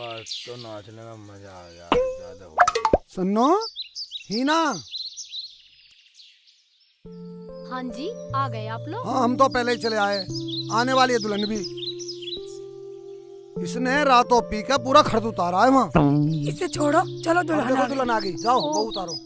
आज तो नाचने में मजा आ गया, ज्यादा हो गया। सुनो हीना। हाँ जी, आ गए आप लोग। हाँ हम तो पहले ही चले आए, आने वाली है दुल्हन भी। इसने रातों पी के पूरा खर्च उतारा है वहाँ। इसे छोड़ो, चलो दुल्हन आ गई, जाओ वो उतारो।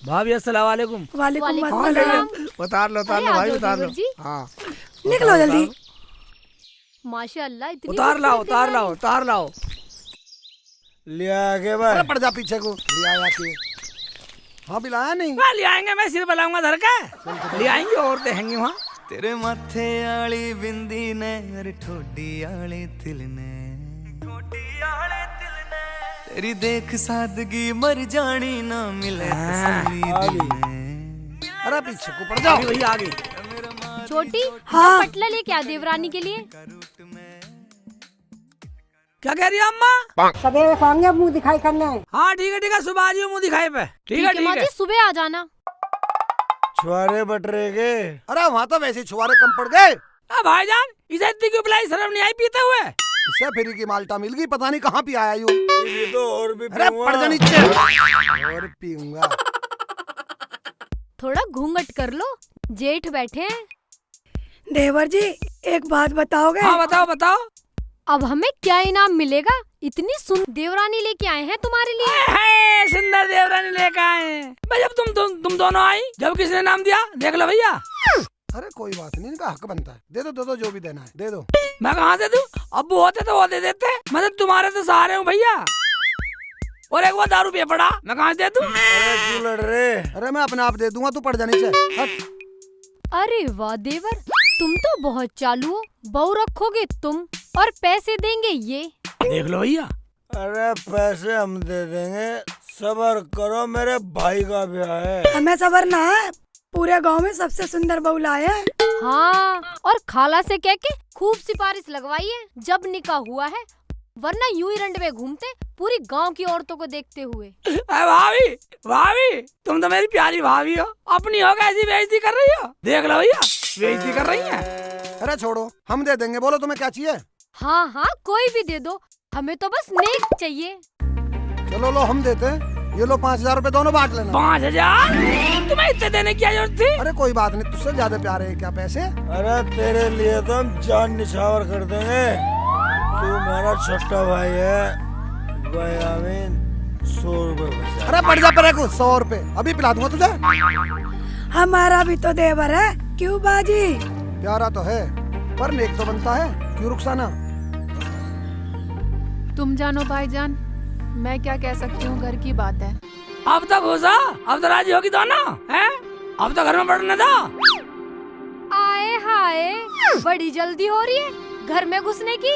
भाभी अस्सलाम वालेकुम। वालेकुम वालेकुम अस्सलाम। अस्सलाम। उतार लो अरे, आ जाओ भाई, देवर जी। हाँ निकलो जल्दी। माशाअल्लाह, इतनी उतार लाओ खूबसूरत उतार देवरानी। लाओ उतार लाओ। लिया आगे भाई। अरे पड़ जा पीछे को, ले आया के। हाँ बिलाया नहीं। वहाँ ले आएंगे, मैं सिर बलाऊंगा धर का। ले आएंगे और देखेंगे वहाँ। तेरे माथे आली बिंदी ने अरे ठोडी आले तिल ने तेरी देख सादगी मर जानी ना मिले तसल्ली दिल ने। अरे पीछे को पड़ जाओ। आगे भैया आगे। छोटी, हाँ। पटला लेके आ देवरानी के लिए। क्या कह रही है अम्मा? सवेरे खाएंगे मुंह दिखाई करने। हाँ ठीक है सुबह आ जाइए मुँह दिखाए पे। ठीक है माँ जी, सुबह आ जाना। छुआरे बटरे के। अरे वहाँ तो वैसे ही छुआरे कम पड़ गए। भाईजान इसे इतनी क्यों पिलाई, शर्म नहीं आई पीते हुए? इसे फ्री की माल्टा मिल गई, पता नहीं कहाँ पी आया यूँ। ये तो और भी अरे पड़ जा नीचे। और पीऊंगा। थोड़ा घूंघट कर लो, जेठ बैठे हैं। देवर जी एक बात बताओगे? हाँ बताओ बताओ। अब हमें क्या इनाम मिलेगा? इतनी सुंदर देवरानी लेके आए हैं तुम्हारे लिए। है, सुंदर देवरानी लेकर आए हैं। भाई जब तुम दोनों आई, जब किसने नाम दिया देख लो भैया। अरे कोई बात नहीं, इनका हक बनता है। दे दो जो भी देना है दे दो। मैं कहाँ से दूं? अब्बू होते तो वो दे देते। मैं तो तुम्हारे तो सहारे हूँ भैया। और एक वो दारू पे पड़ा, मैं कहाँ से दे दूं? अरे तू लड़ रे। अरे मैं अपने आप दे दूंगा, तू पड़ जा नीचे। हट। अरे वाह देवर, तुम तो बहुत चालू हो। बहू रखोगे तुम और पैसे देंगे ये। देख लो भैया। अरे पैसे हम दे देंगे, सबर करो, मेरे भाई का ब्याह है। हमें सबर ना है, पूरे गांव में सबसे सुंदर बहू लाए हैं। हाँ, और खाला से कह के खूब सिफारिश लगवाई है जब निकाह हुआ है, वरना यूं ही रंड में घूमते पूरी गांव की औरतों को देखते हुए। भाभी भाभी तुम तो मेरी प्यारी भाभी हो, अपनी हो कैसी बेइज्जती कर रही हो? देख लो भैया, बेइज्जती कर रही है। अरे छोड़ो, हम दे देंगे। बोलो तुम्हें क्या चाहिए? हाँ हाँ, कोई भी दे दो, हमें तो बस नेक चाहिए। चलो लो हम देते हैं। ये लो 5,000 रुपए दोनों बांट लेना। 5,000? तुम्हें इतने देने की क्या जरूरत थी? अरे कोई बात नहीं, तुझसे ज्यादा प्यारे है क्या पैसे? अरे तेरे लिए तो हम जान निछावर कर देंगे। तू मेरा छोटा भाई है भाई आमीन। 100 रुपए बचा। अरे पड़ जा परे को, 100 रुपए अभी पिला दूंगा तुझे। हमारा भी तो देवर है, क्यों बाजी? प्यारा तो है पर नेक तो बनता है, क्यों रुखसाना? तुम जानो भाईजान, मैं क्या कह सकती हूँ, घर की बात है। अब तो घुसा, अब तो राजी होगी दोनों हैं? अब तो घर में पड़ने दो। आए हाय, बड़ी जल्दी हो रही है घर में घुसने की।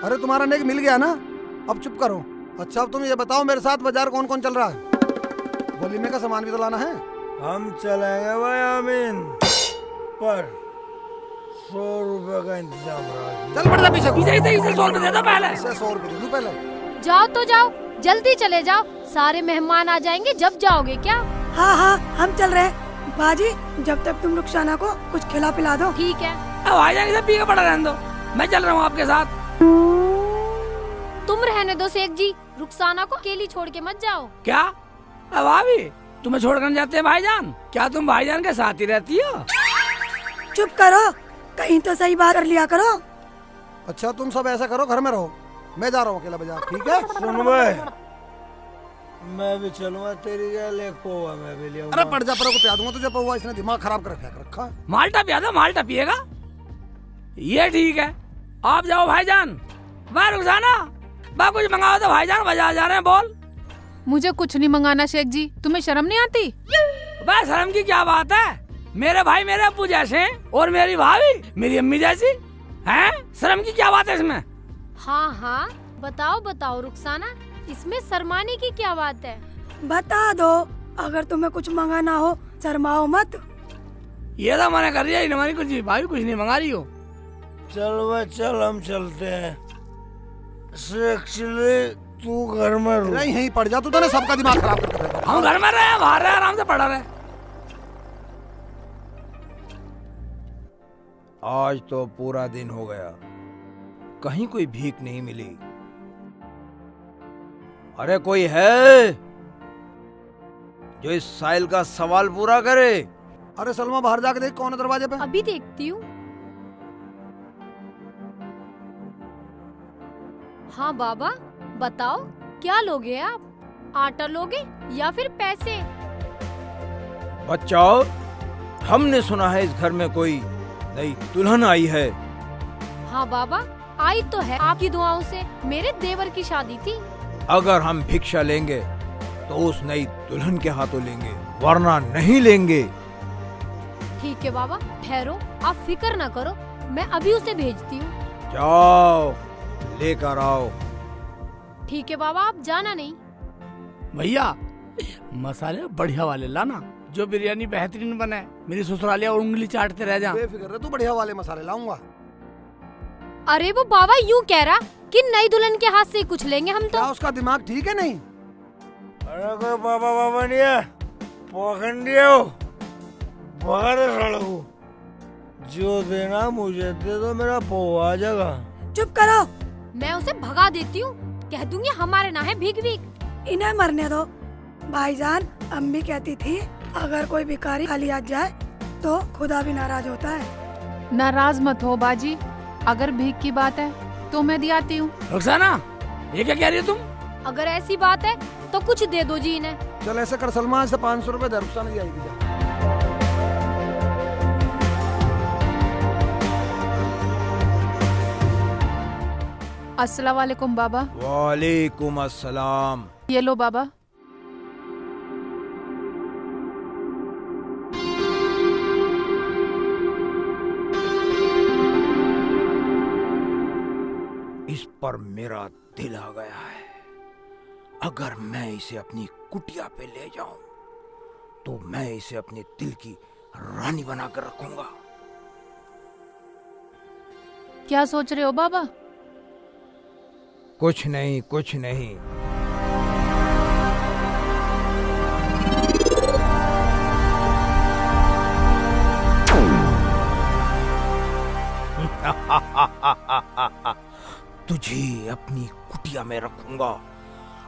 अरे तुम्हारा नेक मिल गया ना, अब चुप करो। अच्छा अब तुम ये बताओ, मेरे साथ बाजार कौन कौन चल रहा है? वलीमे का सामान भी तो लाना है। हम चलेंगे भाई आमीन, पर 100 रुपए का इंतजाम रहा। चल पड़ जा पीछे को। इसे 100 रुपए दे दो पहले। इसे 100 रुपए दे दूं पहले। जाओ तो जाओ, जल्दी चले जाओ, सारे मेहमान आ जाएंगे जब जाओगे क्या। हाँ हाँ हम चल रहे हैं। बाजी जब तक तुम रुखसाना को कुछ खिला पिला दो। ठीक है, अब भाईजान इसे पी के पड़ा रहने दो, मैं चल रहा हूँ आपके साथ। तुम रहने दो शेख जी, रुखसाना को अकेली छोड़ के मत जाओ। क्या? अब भाभी तुम्हें छोड़कर जाते हैं भाईजान? क्या तुम भाईजान के साथ ही रहती हो? चुप करो, कहीं तो सही बात कर लिया करो। अच्छा तुम सब ऐसा करो, घर में रहो, मैं जा रहा हूँ अकेला बाजार। ठीक है? सुन भाई, मैं भी चलूंगा तेरी गैल, एक पौवा मैं भी ले आऊंगा। अरे पड़ जा परे को पिया दूंगा तुझे पौवा, इसने दिमाग खराब कर रखा है। माल्टा पिया दो, माल्टा पिएगा। ये ठीक है, आप जाओ भाईजान। मैं रुखसाना, बा कुछ मंगाओ तो भाईजान बाजार जा रहे हैं, बोल। मुझे कुछ नहीं मंगाना शेख जी, तुम्हें शर्म नहीं आती? बस शर्म की क्या बात है? मेरे भाई मेरे अब्बू जैसे हैं और मेरी भाभी मेरी अम्मी जैसी हैं। शर्म की क्या बात है इसमें? हाँ हाँ, बताओ बताओ रुखसाना, इसमें शर्माने की क्या बात है? बता दो, अगर तुम्हें कुछ मंगाना हो शर्माओ मत। ये तो मना कर रही है, हमारी कुछ भाभी कुछ नहीं मंगा रही हो। चल भाई चल, हम चलते हैं। एक्चुअली तू घर में रुक। नहीं यहीं पड़ जा, तू तो ना सबका दिमाग खराब करके रख दिया। हम घर में रहे, बाहर रहे, आराम से पड़ा रहे। आज तो पूरा दिन हो गया, कहीं कोई भीख नहीं मिली। अरे कोई है जो इस साइल का सवाल पूरा करे? अरे सलमा बाहर जाके देख कौन है दरवाजे पे। अभी देखती हूँ। हाँ बाबा बताओ, क्या लोगे आप? आटा लोगे या फिर पैसे? बच्चाओ, हमने सुना है इस घर में कोई नई दुल्हन आई है। हाँ बाबा आई तो है, आपकी दुआओं से। मेरे देवर की शादी थी। अगर हम भिक्षा लेंगे तो उस नई दुल्हन के हाथों लेंगे, वरना नहीं लेंगे। ठीक है बाबा, ठहरो, आप फिक्र ना करो, मैं अभी उसे भेजती हूँ। जाओ लेकर आओ। ठीक है बाबा, आप जाना नहीं। भैया मसाले बढ़िया वाले लाना, जो बिरयानी बेहतरीन बने। मेरी ससुरालिया उंगली चाटते रह जा। बेफिक्र रह, तू बढ़िया वाले मसाले लाऊंगा। अरे वो बाबा यूँ कह रहा कि नई दुल्हन के हाथ से कुछ लेंगे हम तो। क्या उसका दिमाग ठीक है नहीं? अरे कोई बाबा बाबा नहीं है, पखंडिया हो, बाहर सड़को। जो देना मुझे दे दो, मेरा पोहा आ जाएगा। चुप करो, मैं उसे भगा देती हूँ, कह दूंगी हमारे ना है भीख भीख। इन्हें मरने दो। भाईजान अम्मी कहती थी अगर कोई भिखारी खाली हाथ जाए तो खुदा भी नाराज होता है। नाराज मत हो बाजी, अगर भीख की बात है तो मैं दियाती हूँ। रुखसाना, ये क्या कह रही हो तुम? अगर ऐसी बात है तो कुछ दे दो जी इन्हें। चल ऐसे कर सलमा, से 500 रुपए दरख्वास्त नहीं आएगी। जा अस्सलाम वालेकुम बाबा। वालेकुम अस्सलाम। ये लो बाबा। इस पर मेरा दिल आ गया है। अगर मैं इसे अपनी कुटिया पे ले जाऊं तो मैं इसे अपने दिल की रानी बनाकर रखूंगा। क्या सोच रहे हो बाबा? कुछ नहीं, कुछ नहीं। तुझे अपनी कुटिया में रखूंगा,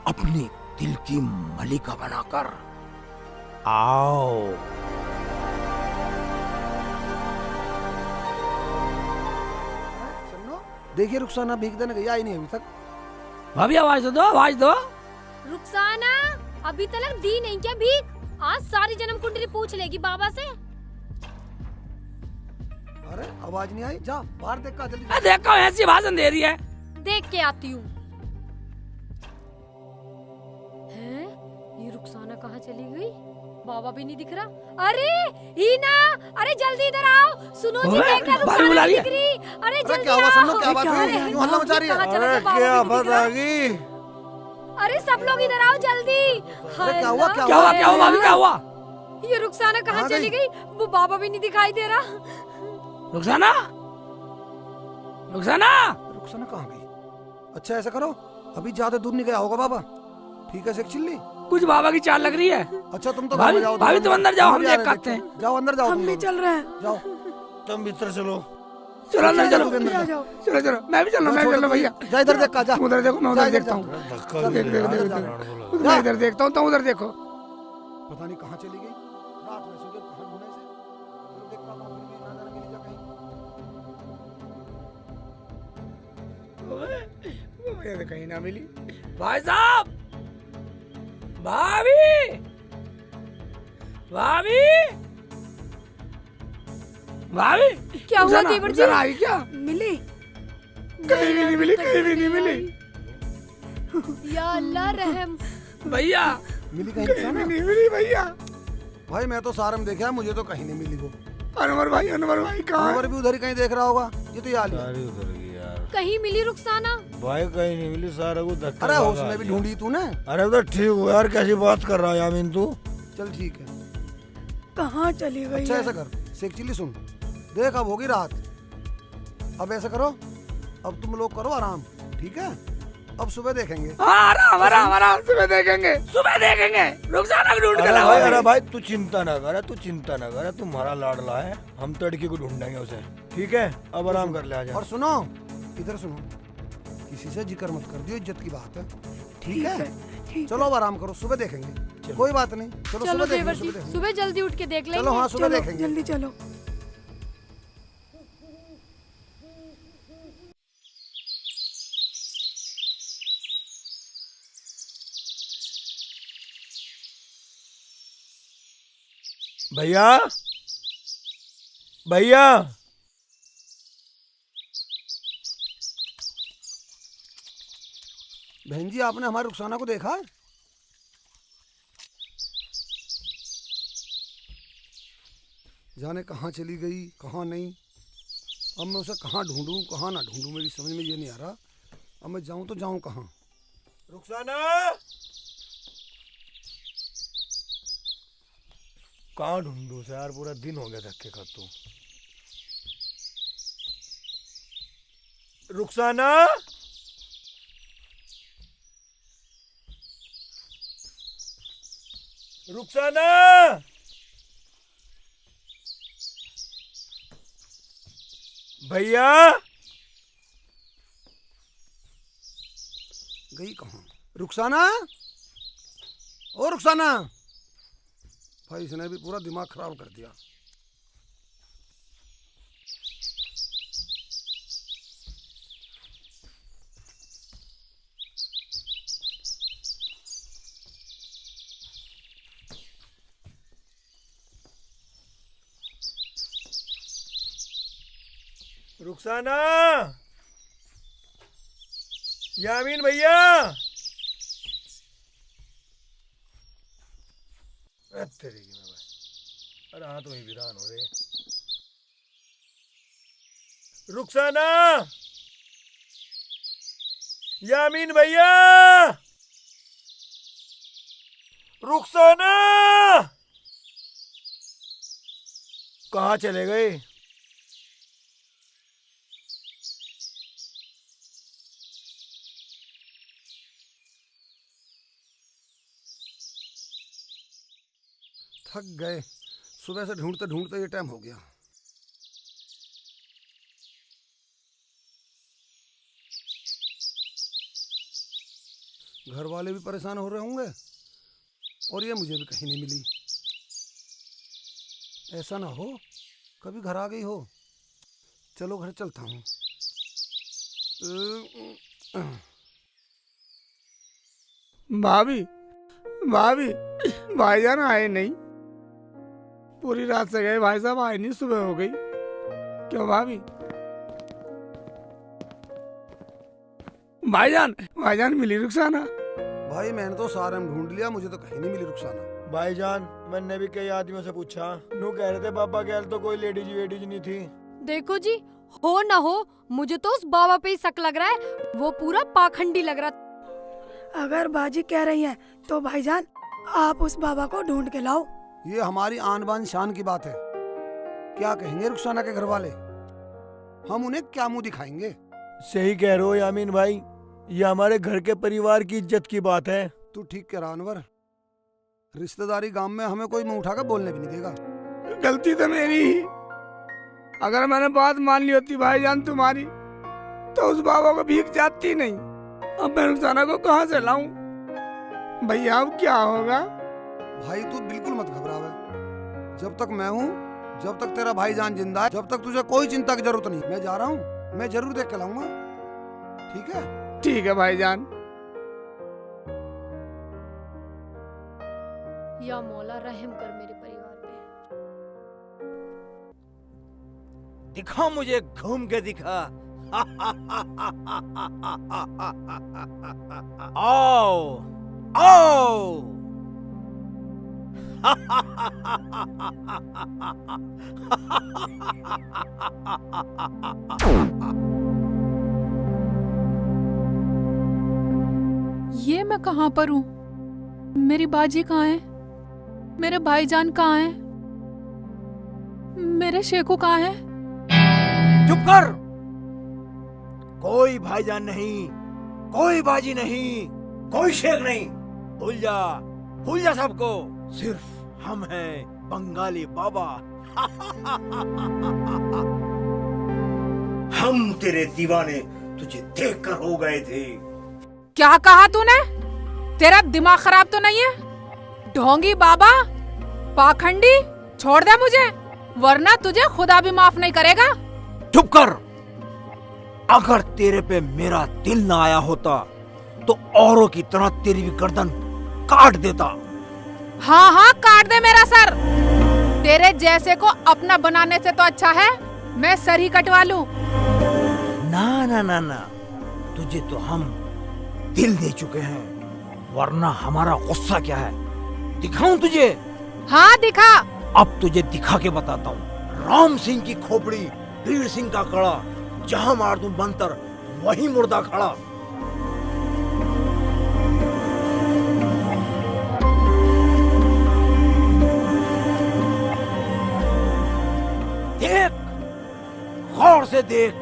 अपने दिल की मलिका बनाकर। आओ। सुनो, देखिए रुखसाना भीख देने गई, आई नहीं अभी तक। भाभी आवाज तो दो, आवाज दो। रुखसाना अभी तक दी नहीं क्या भीख? आज सारी जन्म कुंडली पूछ लेगी बाबा से। अरे आवाज नहीं आई, जा बाहर देख का जल्दी। देखो ऐसी भाषण दे रही है। देख के आती हूँ। हैं? ये रुखसाना कहाँ चली गई? बाबा भी नहीं दिख रहा। अरे हीना, अरे जल्दी इधर आओ। सुनो जी, ओए, देखना भाभी बुला रुखसाना रही है। दिख रही। अरे जल्दी क्या हुआ? आओ। सुनो, क्या बात हुई? अरे, यूं हल्ला मचा रही है। कहाँ चले अरे गए? बाबा क्या भी नहीं दिख बात आ रहा। गई? अरे सब लोग इधर आओ जल्दी। अरे क्या हुआ? क्या क्या हुआ? हुआ? क्या हुआ भाभी? क्या हुआ? ये रुखसाना कहाँ कहाँ चली गई? गई? वो बाबा भी नहीं दिखाई दे रहा। रुखसाना, रुखसाना। रुखसाना कहाँ गई? अच्छा ऐसा करो, अभी ज्यादा दूर नहीं गया होगा बाबा। ठीक है, शेख चिल्ली। कुछ बाबा की चाल लग रही है। अच्छा तुम तो भाभी- घर में जाओ। भाभी, तुम अंदर जाओ, हम भी आ देख रहे आते हैं। देखते। जाओ अंदर जाओ, हम तुम भी लोग। चल रहे हैं। जाओ। तुम भीतर चलो। चलो अंदर चलो, आ जाओ। चलो चलो, मैं भी चल रहा हूँ भैया। जा इधर देख का, जा उधर देखो, मैं जा उधर इधर देखता हूँ। धक्का देख, दे देख, यार, देख, गाड़ देख। बोला। मैं इधर देखता हूँ, तुम उधर देखो। पता नहीं कहाँ चली गई। रात में सुबह कहाँ ढूंढे इसे? चलो देख का कहाँ मिली, ना जाने मिली जा कहीं। मुझे तो कहीं ना मिली। भाई साहब, भाभी, भाभी, भाभी। क्या हुआ रुखसाना, देवर जी? रुखसाना आई क्या? मिली? कहीं भी नहीं मिली, कहीं भी नहीं मिली। या अल्लाह रहम। भैया मिली कहीं कहीं रुखसाना? भी नहीं मिली भैया। भाई मैं तो सारे में देखा है, मुझे तो कहीं नहीं मिली वो। अनवर भाई कहाँ है? अनवर भी उधर ही कहीं देख रहा होगा। ये तो यार सारी उधर गई यार। कहीं मिली रुखसाना? भाई कहीं नहीं मिली, सारा को धक्का अरे लगा उसमें भी दिया। ढूंढी तूने? अरे उधर ठीक हो यार, कैसी बात कर रहा है यामीन तू? चल ठीक है। कहाँ चली गई अच्छा है? ऐसा कर, शेख चिल्ली सुन, देख अब होगी रात। अब ऐसा करो, अब तुम लोग करो आराम, ठीक है? अब सुबह देखेंगे। हाँ आराम आराम आराम, सुबह देखेंगे, सुबह देखेंगे। रुखसाना को ढूंढ के लाओ। अरे भाई तू चिंता ना कर, तू चिंता ना कर, तुम्हारा लाडला है, हम तड़की को ढूंढेंगे उसे, ठीक है? अब आराम कर ले, आजा। और सुनो, इधर सुनो, किसी से जिक्र मत कर दियो, इज्जत की बात है, ठीक है? चलो अब आराम करो, सुबह देखेंगे, कोई बात नहीं। चलो चलो सुबह देवर देखेंगे, जी, सुबह जल्दी उठ के देख लेंगे। चलो हाँ सुबह चलो देखेंगे। जल्दी चलो। भैया भैया बहन जी, आपने हमारी रुखसाना को देखा? जाने कहाँ चली गई, कहाँ नहीं। अब मैं उसे कहाँ ढूंढूं, कहाँ ना ढूंढूं, मेरी समझ में ये नहीं आ रहा। अब मैं जाऊं तो जाऊं कहाँ? रुखसाना कहाँ ढूंढूं उसे यार, पूरा दिन हो गया धक्के खाते हुए। रुखसाना रुखसाना भैया गई कहाँ रुखसाना? ओ रुखसाना, भाई इसने भी पूरा दिमाग खराब कर दिया। रुखसाना, यामीन भैया, तेरी की मैं भाई, अरे हाथ वही वीरान हो रहे। रुखसाना, यामीन भैया, रुखसाना कहाँ चले गए? थक गए, सुबह से ढूंढते ढूंढते ये टाइम हो गया। घर वाले भी परेशान हो रहे होंगे और ये मुझे भी कहीं नहीं मिली। ऐसा ना हो कभी घर आ गई हो। चलो घर चलता हूँ। भाभी भाभी, भाईजान आए नहीं, पूरी रात से गए, भाई साहब आए नहीं, सुबह हो गई। क्यों भाभी? भाईजान भाईजान मिली रुखसाना? भाई मैंने तो सारे में ढूंढ लिया, मुझे तो कहीं नहीं मिली रुखसाना। भाईजान मैंने भी कई आदमियों से पूछा, नू कह रहे थे बाबा गैल तो कोई लेडीज वेडीज नहीं थी। देखो जी, हो ना हो, मुझे तो उस बाबा पे ही शक लग रहा है, वो पूरा पाखंडी लग रहा। अगर बाजी कह रही है तो भाईजान आप उस बाबा को ढूंढ के लाओ। ये हमारी आन बान शान की बात है। क्या कहेंगे रुखसाना के घर वाले? हम उन्हें क्या मुंह दिखाएंगे? सही कह रहे हो यामीन भाई, ये हमारे घर के परिवार की इज्जत की बात है। तू ठीक कह रहा अनवर, रिश्तेदारी गांव में हमें कोई मुंह उठाकर बोलने भी नहीं देगा। गलती तो मेरी ही। अगर मैंने बात मान ली होती भाईजान तुम्हारी, तो उस बाबा को भीख जाती नहीं। अब मैं रुखसाना को कहाँ से लाऊं? भैया अब क्या होगा? भाई तू बिल्कुल मत घबरावे। जब तक मैं हूँ, जब तक तेरा भाईजान जिंदा है, जब तक तुझे कोई चिंता की जरूरत नहीं। मैं जा रहा हूँ, मैं जरूर देख के लाऊंगा, ठीक है? ठीक है भाईजान। या मौला रहम कर मेरे परिवार पे। दिखा मुझे, घूम के दिखा। आओ आओ। ये मैं कहाँ पर हूँ? मेरी बाजी कहाँ है? मेरे भाईजान कहाँ है? मेरे शेखू कहाँ है? चुप कर। कोई भाईजान नहीं, कोई बाजी नहीं, कोई शेख नहीं। भूल जा सबको। सिर्फ हम हैं बंगाली बाबा। हम तेरे दीवाने तुझे देखकर हो गए थे। क्या कहा तूने? तेरा दिमाग खराब तो नहीं है? ढोंगी बाबा, पाखंडी, छोड़ दे मुझे, वरना तुझे खुदा भी माफ नहीं करेगा। चुप कर। अगर तेरे पे मेरा दिल ना आया होता तो औरों की तरह तेरी भी गर्दन काट देता। हाँ हाँ, काट दे मेरा सर। तेरे जैसे को अपना बनाने से तो अच्छा है मैं सर ही कटवा लूं। ना ना ना ना, तुझे तो हम दिल दे चुके हैं, वरना हमारा गुस्सा क्या है दिखाऊं तुझे? हाँ दिखा। अब तुझे दिखा के बताता हूँ। राम सिंह की खोपड़ी, वीर सिंह का कड़ा, जहां मार दूं मंतर वहीं मुर्दा खड़ा। देख, गौर से देख,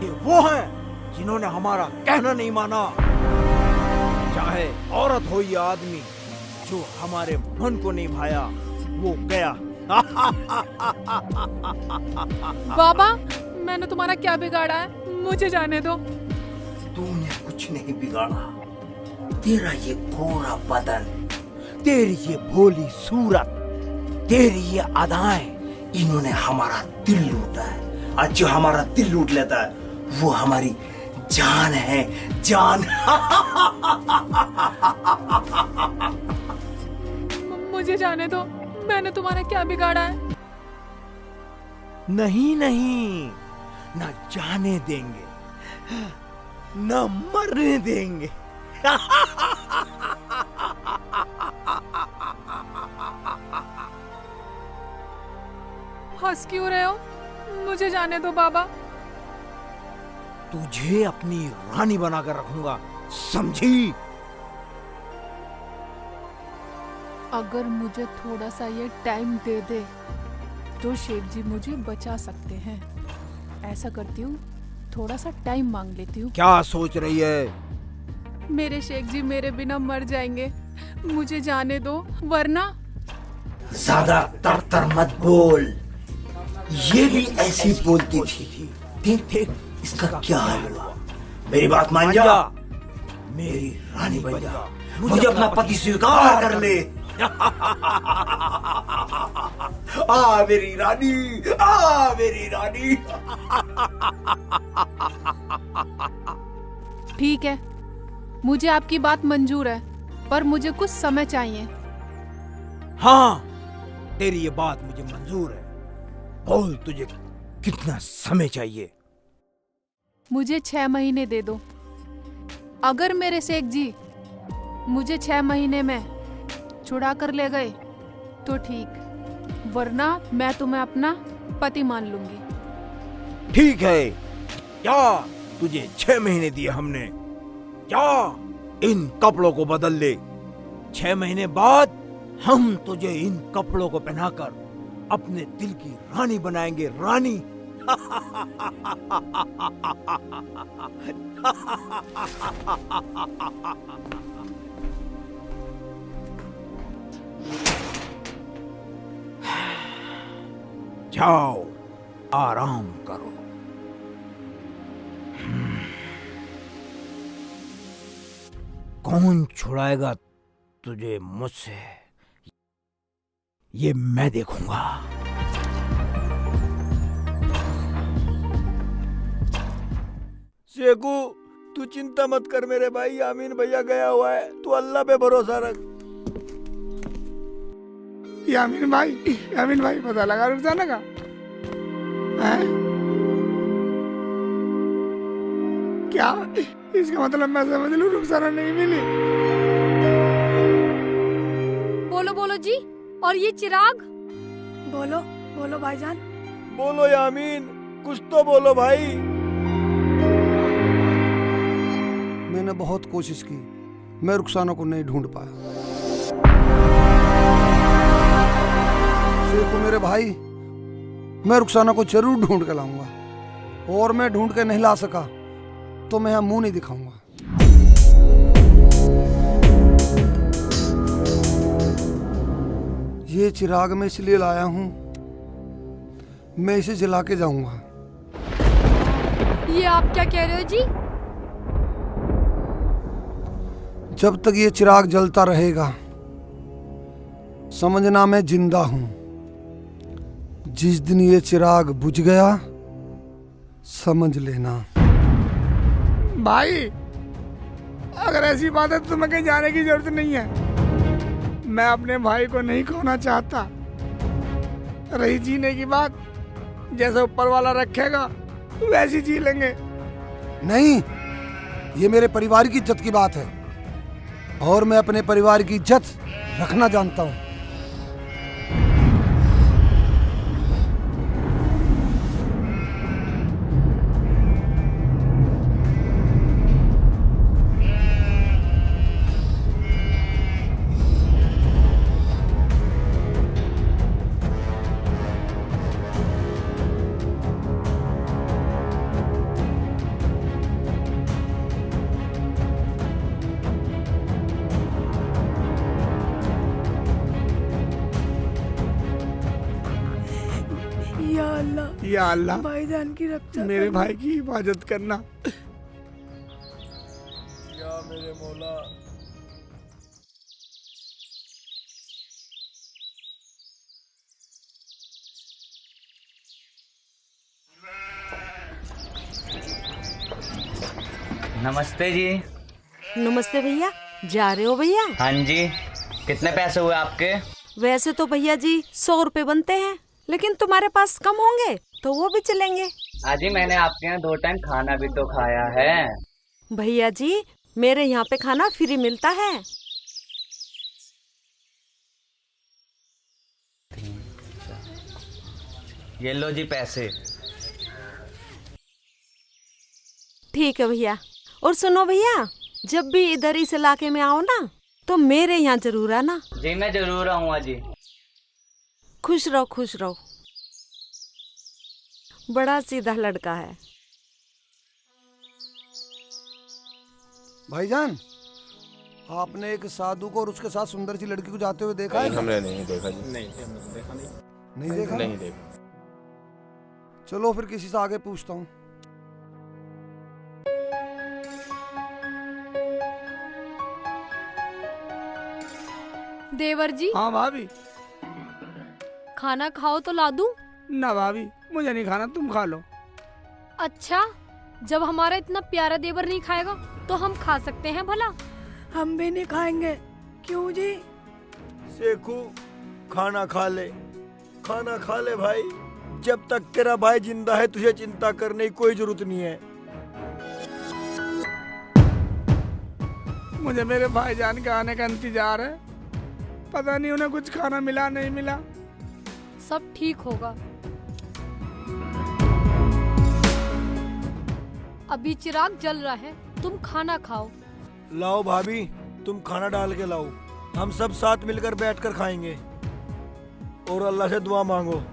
ये वो हैं जिन्होंने हमारा कहना नहीं माना। चाहे औरत हो या आदमी, जो हमारे मन को नहीं भाया वो गया। बाबा, मैंने तुम्हारा क्या बिगाड़ा है? मुझे जाने दो। तूने कुछ नहीं बिगाड़ा। तेरा ये गोरा बदन, तेरी ये भोली सूरत, तेरी ये अदाएं, इन्होंने हमारा दिल लूटा है। और जो हमारा दिल लूट लेता है वो हमारी जान है, जान। मुझे जाने दो, मैंने तुम्हारा क्या बिगाड़ा है? नहीं नहीं, न जाने देंगे, न मरने देंगे। हंस क्यों रहे हो? मुझे जाने दो बाबा। तुझे अपनी रानी बनाकर रखूंगा, समझी? अगर मुझे थोड़ा सा ये टाइम दे दे तो शेख जी मुझे बचा सकते हैं। ऐसा करती हूँ, थोड़ा सा टाइम मांग लेती हूँ। क्या सोच रही है? मेरे शेख जी मेरे बिना मर जाएंगे, मुझे जाने दो, वरना। ज्यादा तर मत बोल। ये भी ऐसी बोलती थी। देख देख इसका क्या हाल हुआ। मेरी बात मान जा, मेरी रानी बन जा, मुझे अपना पति स्वीकार कर ले। आ मेरी रानी, आ मेरी रानी। ठीक है, मुझे आपकी बात मंजूर है, पर मुझे कुछ समय चाहिए। हाँ, तेरी ये बात मुझे मंजूर है। बोल, तुझे कितना समय चाहिए? मुझे 6 महीने दे दो। अगर मेरे शेख जी मुझे 6 महीने में छुड़ा कर ले गए तो ठीक, वरना मैं तुम्हें अपना पति मान लूंगी। ठीक है, क्या तुझे 6 महीने दिए हमने, क्या इन कपड़ों को बदल ले। 6 महीने बाद हम तुझे इन कपड़ों को पहनाकर अपने दिल की रानी बनाएंगे, रानी। जाओ, आराम करो। कौन छुड़ाएगा तुझे मुझसे, ये मैं देखूंगा। शेखू, तू चिंता मत कर मेरे भाई, यामीन भैया गया हुआ है, तू अल्लाह पे भरोसा रख। यामीन भाई पता लगा रुखसाना का? हैं? क्या इसका मतलब मैं समझ लूं रुखसाना नहीं मिली? बोलो बोलो जी, और ये चिराग? बोलो बोलो भाईजान। बोलो यामीन, कुछ तो बोलो भाई। मैंने बहुत कोशिश की, मैं रुखसाना को नहीं ढूंढ पाया। शेखू मेरे भाई, मैं रुखसाना को जरूर ढूंढ के लाऊंगा, और मैं ढूंढ के नहीं ला सका तो मैं यहाँ मुंह नहीं दिखाऊंगा। ये चिराग मैं इसलिए लाया हूँ, मैं इसे जला के जाऊंगा। ये आप क्या कह रहे हो जी? जब तक ये चिराग जलता रहेगा समझना मैं जिंदा हूं। जिस दिन ये चिराग बुझ गया समझ लेना। भाई अगर ऐसी बात है तो तुम्हें कहीं जाने की जरूरत नहीं है। मैं अपने भाई को नहीं खोना चाहता। रही जीने की बात, जैसे ऊपर वाला रखेगा वैसी जी लेंगे। नहीं, ये मेरे परिवार की इज्जत की बात है और मैं अपने परिवार की इज्जत रखना जानता हूं। या अल्लाह, या अल्लाह भाईजान की रक्षा मेरे करना। भाई की हिफाजत करना। या मेरे मौला। नमस्ते जी। नमस्ते भैया, जा रहे हो भैया? हाँ जी। कितने पैसे हुए आपके? वैसे तो भैया जी 100 रुपए बनते हैं, लेकिन तुम्हारे पास कम होंगे तो वो भी चलेंगे। जी मैंने आपके यहाँ 2 टाइम खाना भी तो खाया है। भैया जी मेरे यहाँ पे खाना फ्री मिलता है। ये लो जी पैसे। ठीक है भैया। और सुनो भैया, जब भी इधर इस इलाके में आओ ना तो मेरे यहाँ जरूर आना। जी मैं जरूर आऊंगा जी। खुश रहो खुश रहो। बड़ा सीधा लड़का है। भाईजान, आपने एक साधु को और उसके साथ सुंदर सी लड़की को जाते हुए देखा है? हमने नहीं देखा जी। नहीं देखा? नहीं देखा। चलो फिर किसी से आगे पूछता हूँ। देवर जी, हाँ भाभी। खाना खाओ तो ला दूं? ना भाभी, मुझे नहीं खाना, तुम खा लो। अच्छा, जब हमारा इतना प्यारा देवर नहीं खाएगा तो हम खा सकते हैं भला? हम भी नहीं खाएंगे। क्यों जी? सेखू, खाना खा ले, खाना खा ले भाई। जब तक तेरा भाई जिंदा है तुझे चिंता करने की कोई जरूरत नहीं है। मुझे मेरे भाईजान के आने का इंतजार है। पता नहीं उन्हें कुछ खाना मिला नहीं मिला। सब ठीक होगा। अभी चिराग जल रहा है, तुम खाना खाओ। लाओ भाभी, तुम खाना डाल के लाओ। हम सब साथ मिलकर बैठकर खाएंगे और अल्लाह से दुआ मांगो।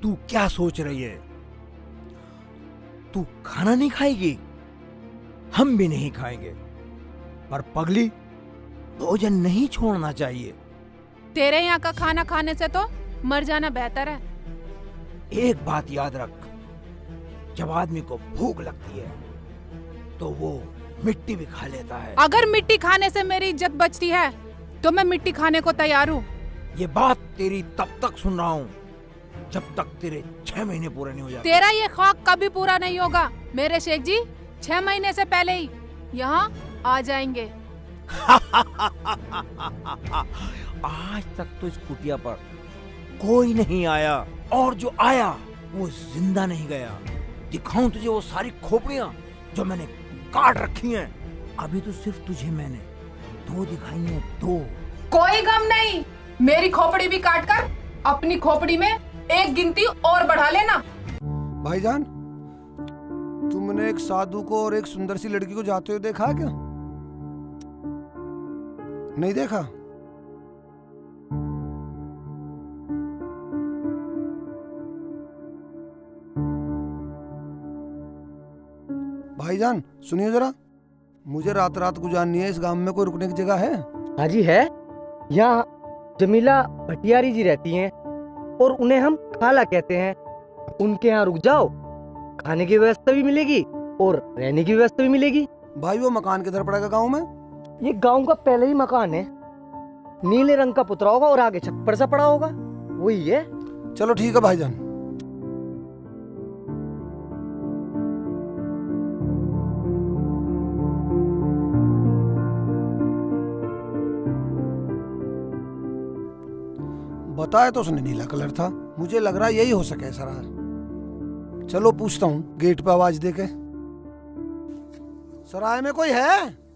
तू क्या सोच रही है? तू खाना नहीं खाएगी, हम भी नहीं खाएंगे, पर पगली भोजन नहीं छोड़ना चाहिए। तेरे यहाँ का खाना खाने से तो मर जाना बेहतर है। एक बात याद रख, जब आदमी को भूख लगती है तो वो मिट्टी भी खा लेता है। अगर मिट्टी खाने से मेरी इज्जत बचती है तो मैं मिट्टी खाने को तैयार हूँ। ये बात तेरी तब तक सुन रहा हूँ जब तक तेरे 6 महीने पूरे नहीं हो जाते। तेरा ये ख्वाब कभी पूरा नहीं होगा मेरे शेख जी। 6 महीने से पहले ही यहाँ आ जाएंगे। आज तक तो इस कुटिया पर कोई नहीं आया, और जो आया वो जिंदा नहीं गया। दिखाऊं तुझे वो सारी खोपड़ियां जो मैंने काट रखी हैं। अभी तो सिर्फ तुझे मैंने 2 दिखाई हैं, 2। कोई गम नहीं, मेरी खोपड़ी भी काट कर अपनी खोपड़ी में एक गिनती और बढ़ा लेना। भाईजान, तुमने एक साधु को और एक सुंदर सी लड़की को जाते हुए देखा क्या? नहीं देखा? भाईजान सुनिए जरा, मुझे रात रात गुजारनी है। इस गांव में कोई रुकने की जगह है? हाँ जी है। यहाँ जमीला भटियारी जी रहती हैं और उन्हें हम खाला कहते हैं। उनके यहाँ रुक जाओ, खाने की व्यवस्था भी मिलेगी और रहने की व्यवस्था भी मिलेगी। भाई वो मकान किधर पड़ेगा गांव में? ये गांव का पहले ही मकान है, नीले रंग का पुतरा होगा और आगे छप्पर सा पड़ा होगा, वही है। चलो ठीक है भाईजान। बताया तो उसने नीला कलर था, मुझे लग रहा यही हो सके सर। चलो पूछता हूँ गेट पे आवाज देके। सराय में कोई है?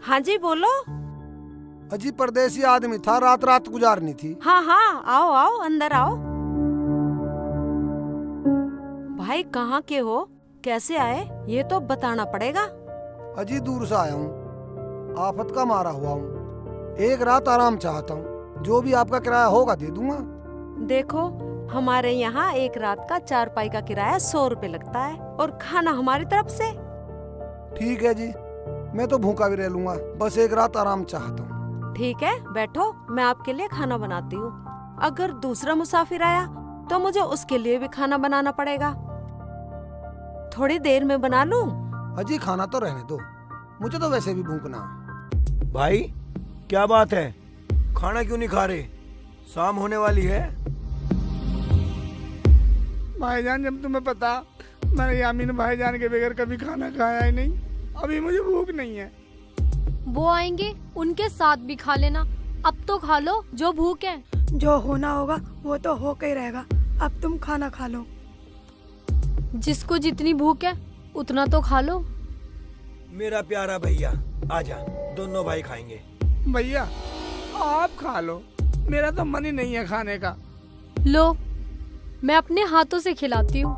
हाँ जी बोलो। अजी परदेसी आदमी था, रात रात गुजारनी थी। हाँ हाँ आओ आओ अंदर आओ। भाई कहाँ के हो, कैसे आए ये तो बताना पड़ेगा। अजी दूर से आया हूँ, आफत का मारा हुआ हूँ, एक रात आराम चाहता हूँ, जो भी आपका किराया होगा दे दूंगा। देखो हमारे यहाँ एक रात का चारपाई का किराया 100 रुपए लगता है और खाना हमारी तरफ से। ठीक है जी, मैं तो भूखा भी रह लूंगा, बस एक रात आराम चाहता हूँ। ठीक है बैठो, मैं आपके लिए खाना बनाती हूँ। अगर दूसरा मुसाफिर आया तो मुझे उसके लिए भी खाना बनाना पड़ेगा। थोड़ी देर में बना लूं? अजी खाना तो रहने दो, मुझे तो वैसे भी भूखना। भाई क्या बात है, खाना क्यों नहीं खा रहे? शाम होने वाली है। भाईजान जब तुम्हें पता, मैंने यामीन भाईजान के बगैर कभी खाना खाया ही नहीं, अभी मुझे भूख नहीं है। वो आएंगे उनके साथ भी खा लेना, अब तो खा लो जो भूख है। जो होना होगा वो तो होके ही रहेगा, अब तुम खाना खा लो। जिसको जितनी भूख है उतना तो खा लो। मेरा प्यारा भैया आजा, दोनों भाई खाएंगे। भैया आप खा लो, मेरा तो मन ही नहीं है खाने का। लो मैं अपने हाथों से खिलाती हूँ,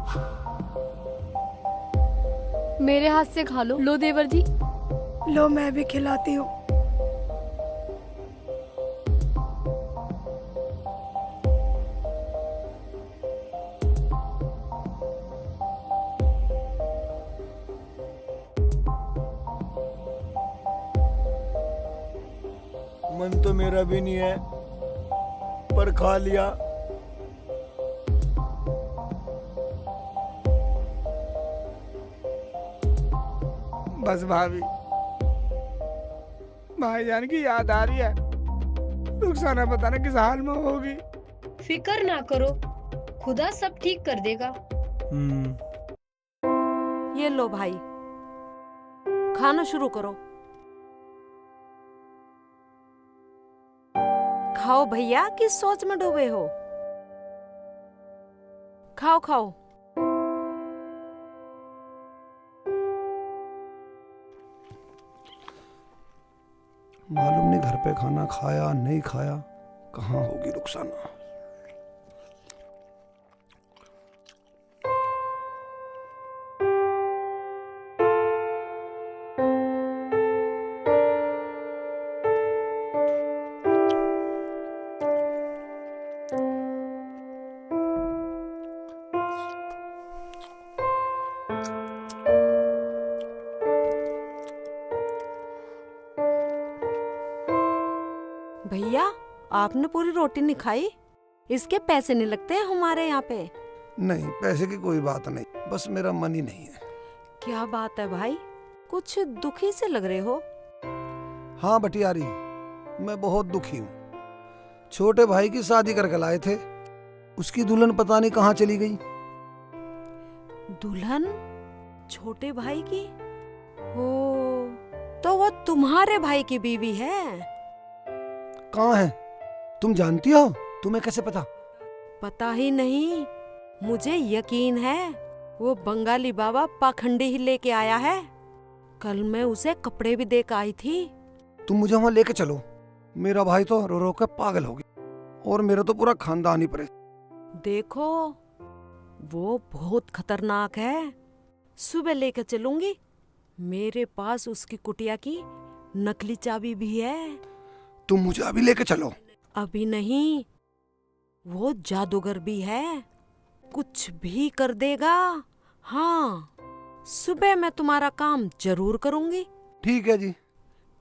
मेरे हाथ से खा लो। लो देवर जी। लो मैं भी खिलाती हूँ। मन तो मेरा भी नहीं है, पर खा लिया। बस भाभी, भाईजान की याद आ रही है। रुखसाना पता ना किस हाल में होगी। फिक्र ना करो, खुदा सब ठीक कर देगा। ये लो भाई, खाना शुरू करो। खाओ भैया, किस सोच में डूबे हो? खाओ खाओ। मालूम नहीं घर पे खाना खाया नहीं खाया, कहाँ होगी रुखसाना। भैया आपने पूरी रोटी नहीं खाई, इसके पैसे नहीं लगते हैं हमारे यहाँ पे। नहीं पैसे की कोई बात नहीं, बस मेरा मन ही नहीं है। क्या बात है भाई, कुछ दुखी से लग रहे हो। हाँ बटियारी, मैं बहुत दुखी हूँ। छोटे भाई की शादी करके लाए थे, उसकी दुल्हन पता नहीं कहाँ चली गई। दुल्हन छोटे भाई की? हो तो वो तुम्हारे भाई की बीवी है। कहाँ है? तुम जानती हो? तुम्हें कैसे पता? पता ही नहीं, मुझे यकीन है वो बंगाली बाबा पाखंडी ही लेके आया है। कल मैं उसे कपड़े भी देकर आई थी। तुम मुझे वहाँ लेके चलो, मेरा भाई तो रो रो के पागल हो गया और मेरा तो पूरा खानदान ही परे। देखो वो बहुत खतरनाक है। सुबह लेकर चलूंगी। मेरे पास उसकी कुटिया की नकली चाबी भी है। तुम मुझे अभी लेके चलो। अभी नहीं, वो जादूगर भी है, कुछ भी कर देगा। हाँ, सुबह मैं तुम्हारा काम जरूर करूंगी। ठीक है जी।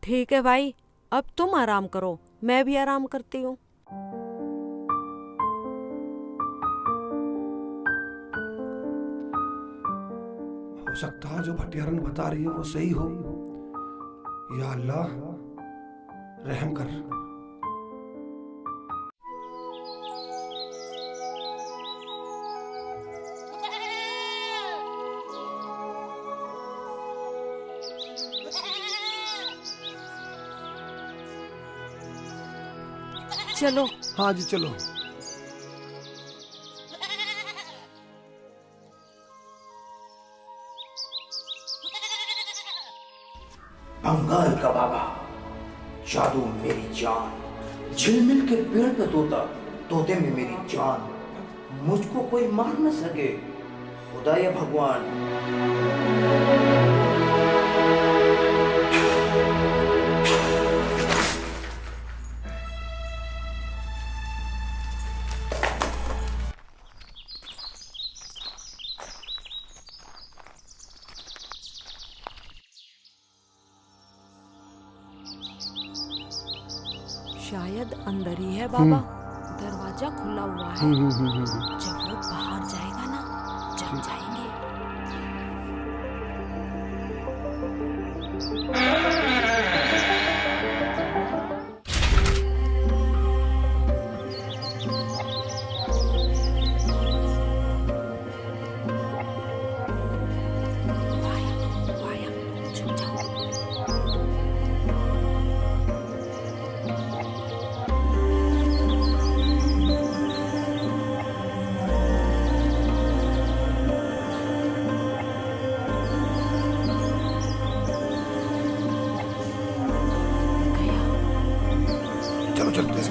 ठीक है भाई, अब तुम आराम करो, मैं भी आराम करती हूँ। हो सकता है जो भटियारन बता रही है वो सही हो। या अल्लाह रहम कर। चलो। हाँ जी चलो। बंगाल का बाबा, जादू मेरी जान, झिलमिल के पेड़ पे तोता, तोते में मेरी जान, मुझको कोई मार न सके, खुदा या भगवान। शायद अंदर ही है बाबा, दरवाजा खुला हुआ है। जब वो बाहर जाएगा ना, जब जाएंगे। चलो चलते हैं।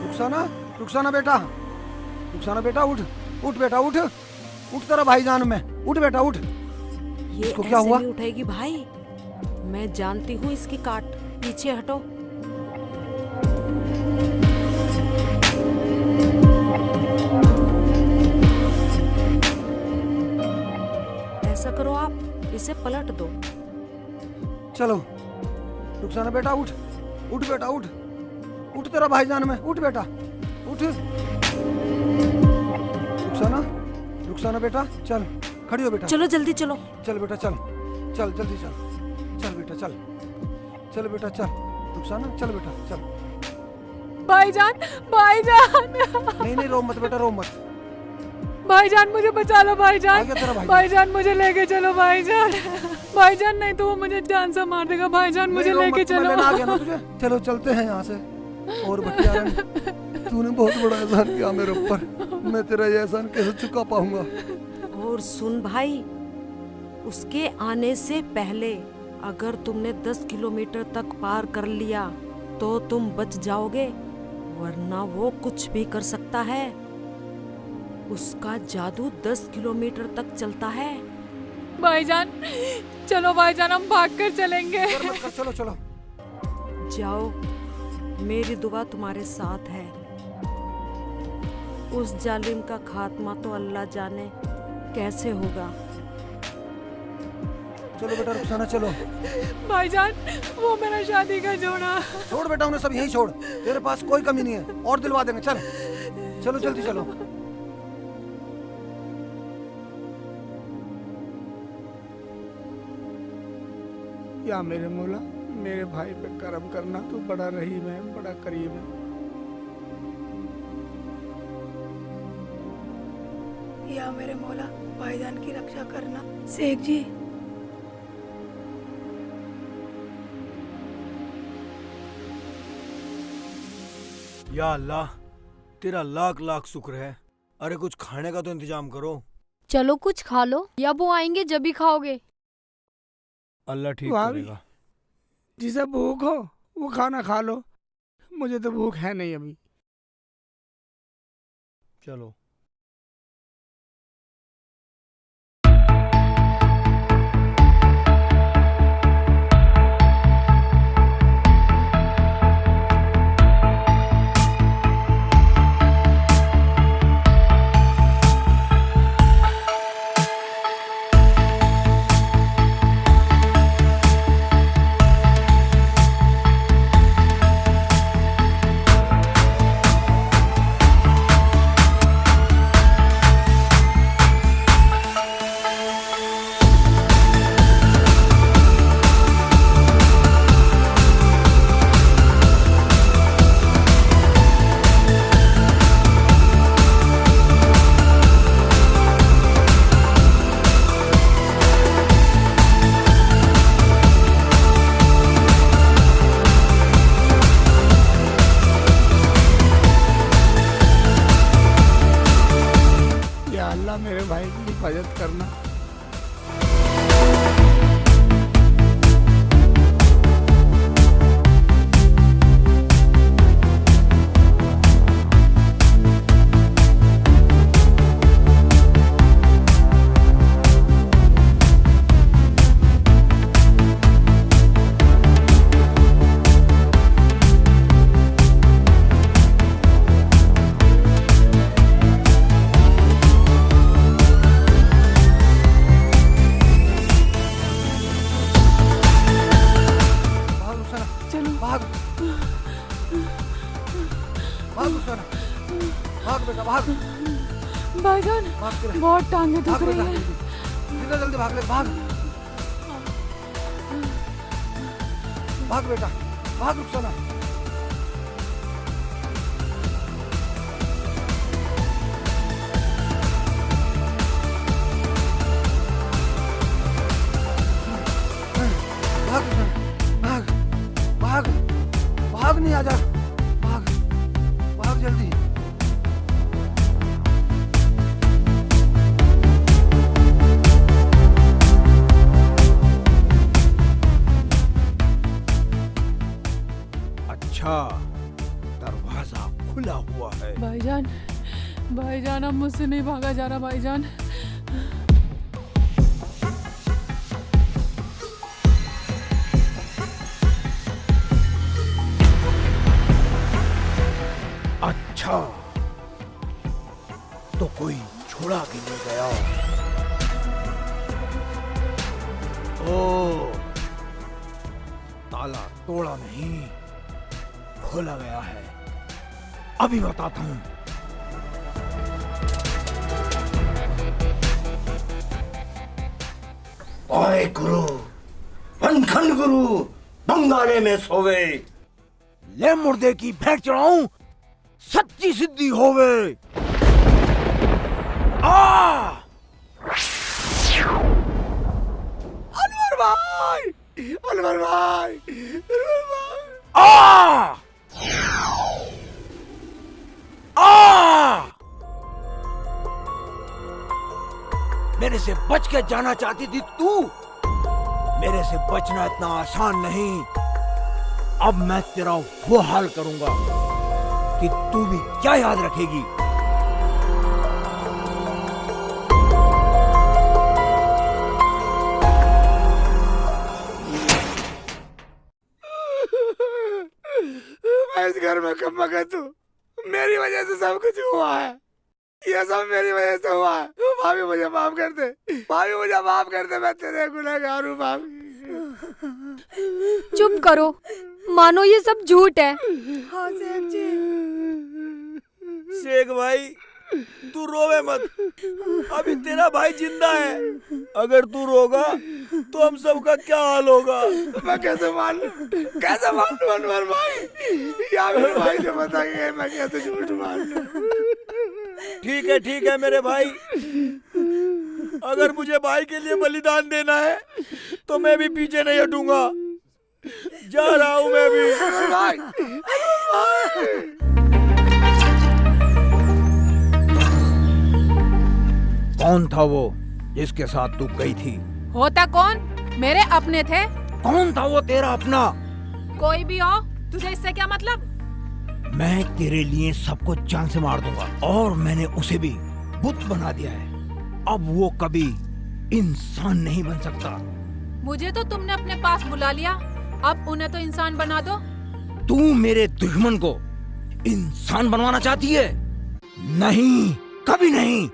रुखसाना, रुखसाना बेटा, रुखसाना बेटा उठ, उठ बेटा उठ, उठ तेरा भाईजान में, उठ बेटा उठ। ये इसको ऐसे क्या हुआ? नहीं उठेगी भाई, मैं जानती हूँ इसकी काट। पीछे हटो। ऐसा करो आप, इसे पलट दो। चलो रुखसाना बेटा उठ, उठ बेटा उठ, उठ तेरा भाईजान में, उठ बेटा उठ। रुखसाना, रुखसाना बेटा चल, खड़ी हो बेटा। चलो जल्दी चलो। चल बेटा चल, चल जल्दी चल, चल बेटा चल, चल बेटा चल, रुखसाना चल बेटा चल। भाईजान, भाईजान, नहीं नहीं रो मत बेटा, रो मत। भाईजान मुझे बचा लो आ भाईजान, गया तेरा भाईजान। भाईजान मुझे लेके चलो भाईजान, भाईजान नहीं तो वो मुझे जान से मार देगा। भाईजान मुझे नहीं, रो लेके मत, मैं चलो। लेने आ गया ना तुझे। चलो चलते हैं यहाँ से। और भटियारन, तूने बहुत बड़ा एहसान किया मेरे ऊपर, मैं तेरा ये एहसान कैसे चुका पाऊंगा। और सुन भाई, उसके आने से पहले अगर तुमने 10 किलोमीटर तक पार कर लिया तो तुम बच जाओगे, वरना वो कुछ भी कर सकता है। उसका जादू 10 किलोमीटर तक चलता है। भाईजान चलो भाईजान, हम भागकर चलेंगे। फिर मत कर, चलो चलो। जाओ, मेरी दुआ तुम्हारे साथ है। उस जालिम का खात्मा तो अल्लाह जाने कैसे होगा। चलो बेटा रुखसाना चलो। भाईजान वो मेरा शादी का जोड़ा। छोड़ बेटा उन्हें सब यहीं छोड़, तेरे पास कोई कमी नहीं है, और दिलवा देंगे। चल चलो जल्दी चलो। या मेरे मौला, मेरे भाई पे करम करना, तू बड़ा रहीम है, बड़ा करीम है। या मेरे मौला, भाईजान की रक्षा करना। शेख जी, या अल्लाह, तेरा लाख लाख शुक्र है। अरे कुछ खाने का तो इंतजाम करो। चलो कुछ खा लो, या वो आएंगे जब भी खाओगे। अल्लाह ठीक भाभी, करेगा। जिसे भूख हो वो खाना खा लो, मुझे तो भूख है नहीं अभी। चलो। या अल्लाह, मेरे भाई की हिफाजत करना। भाग भाग रुखसाना, भाग बेटा भाग। भाईजान, बहुत टांगे दुख रही है। जितना जल्दी भाग ले, भाग भाग बेटा, भाग रुखसाना। भाग भाग भाग, नहीं आ जा, भाग भाग जल्दी। अच्छा, दरवाजा खुला हुआ है। भाईजान, भाईजान, अब मुझसे नहीं भागा जा रहा भाईजान। अच्छा, तो कोई छोड़ा के ले गया। ओ, ताला तोड़ा नहीं, खोला गया है। अभी बताता हूं। ओए गुरु, वनखंड गुरु, बंगाले में सोवे, ले मुर्दे की भेंट चढ़ाऊं, सच्ची सिद्धि होवे। अनवर भाई, अनवर भाई, अनवर भाई। मेरे से बच के जाना चाहती थी तू। मेरे से बचना इतना आसान नहीं। अब मैं तेरा वो हाल करूंगा कि तू भी क्या याद रखेगी। मैं इस घर में कब मगा तू, मेरी वजह से सब कुछ हुआ है। ये सब मेरी वजह से हुआ है। भाभी मुझे माफ कर दे, भाभी मुझे माफ कर दे, मैं तेरे गुनहगार हूँ भाभी। चुप करो, मानो ये सब झूठ है। हाँ शेख जी। शेख भाई, तू रोवे मत, अभी तेरा भाई जिंदा है। अगर तू रोगा तो हम सबका क्या हाल होगा। मैं कैसे मान लूं अनवर भाई, या मेरे भाई ने बताया, मैं कैसे झूठ मान लूं। ठीक है मेरे भाई, अगर मुझे भाई के लिए बलिदान देना है तो मैं भी पीछे नहीं हटूंगा। जा रहा हूं मैं भी। भाई, कौन था वो जिसके साथ तू गई थी? होता कौन? मेरे अपने थे। कौन था वो तेरा अपना? कोई भी हो, तुझे इससे क्या मतलब? मैं तेरे लिए सबको जान से मार दूंगा और मैंने उसे भी बुत बना दिया है। अब वो कभी इंसान नहीं बन सकता। मुझे तो तुमने अपने पास बुला लिया, अब उन्हें तो इंसान बना दो। तू मेरे दुश्मन को इंसान बनवाना चाहती है? नहीं, कभी नहीं।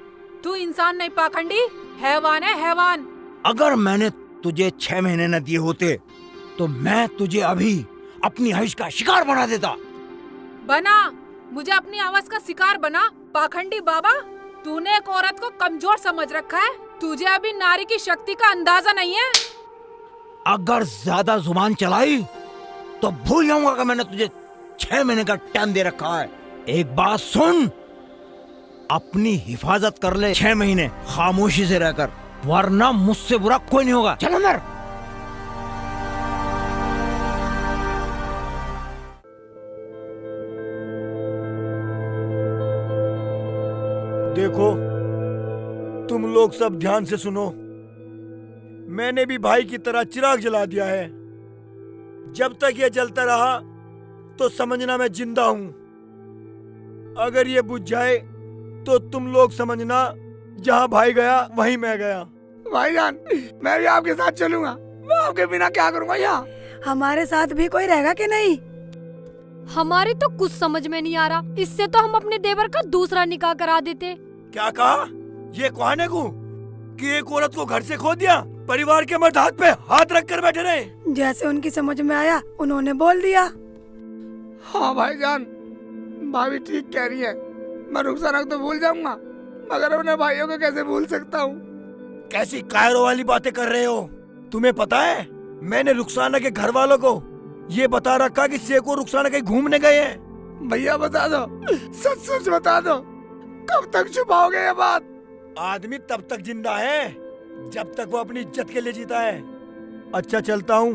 तू इंसान नहीं पाखंडी, हैवान है हैवान। अगर मैंने तुझे 6 महीने न दिए होते तो मैं तुझे अभी अपनी हविष का शिकार बना देता। बना, मुझे अपनी आवाज का शिकार बना। पाखंडी बाबा, तूने एक औरत को कमजोर समझ रखा है। तुझे अभी नारी की शक्ति का अंदाजा नहीं है। अगर ज्यादा जुबान चलाई तो भूल जाऊंगा कि मैंने तुझे 6 महीने का टाइम दे रखा है। एक बात सुन, अपनी हिफाजत कर ले 6 महीने खामोशी से रहकर, वरना मुझसे बुरा कोई नहीं होगा। चल अंदर। देखो, तुम लोग सब ध्यान से सुनो। मैंने भी भाई की तरह चिराग जला दिया है। जब तक ये जलता रहा तो समझना मैं जिंदा हूं। अगर ये बुझ जाए तो तुम लोग समझना जहां भाई गया वहीं मैं गया। भाईजान, मैं भी आपके साथ चलूंगा। मैं आपके बिना क्या करूंगा यहाँ? हमारे साथ भी कोई रहेगा कि नहीं? हमारी तो कुछ समझ में नहीं आ रहा। इससे तो हम अपने देवर का दूसरा निकाह करा देते। क्या कहा? ये कहाने को कि एक औरत को घर से खो दिया, परिवार के मर्द हाथ पे हाथ रख कर बैठे रहे। जैसे उनकी समझ में आया उन्होंने बोल दिया। हाँ भाईजान, भाभी ठीक कह रही है। मैं रुखसाना को तो भूल जाऊंगा, मगर अपने भाइयों को कैसे भूल सकता हूँ? कैसी कायरों वाली बातें कर रहे हो? तुम्हें पता है मैंने रुखसाना के घर वालों को ये बता रखा कि सेको रुखसाना कहीं घूमने गए हैं। भैया बता दो, सच सच बता दो, कब तक छुपाओगे ये बात? आदमी तब तक जिंदा है जब तक वो अपनी इज्जत के लिए जीता है। अच्छा चलता हूँ,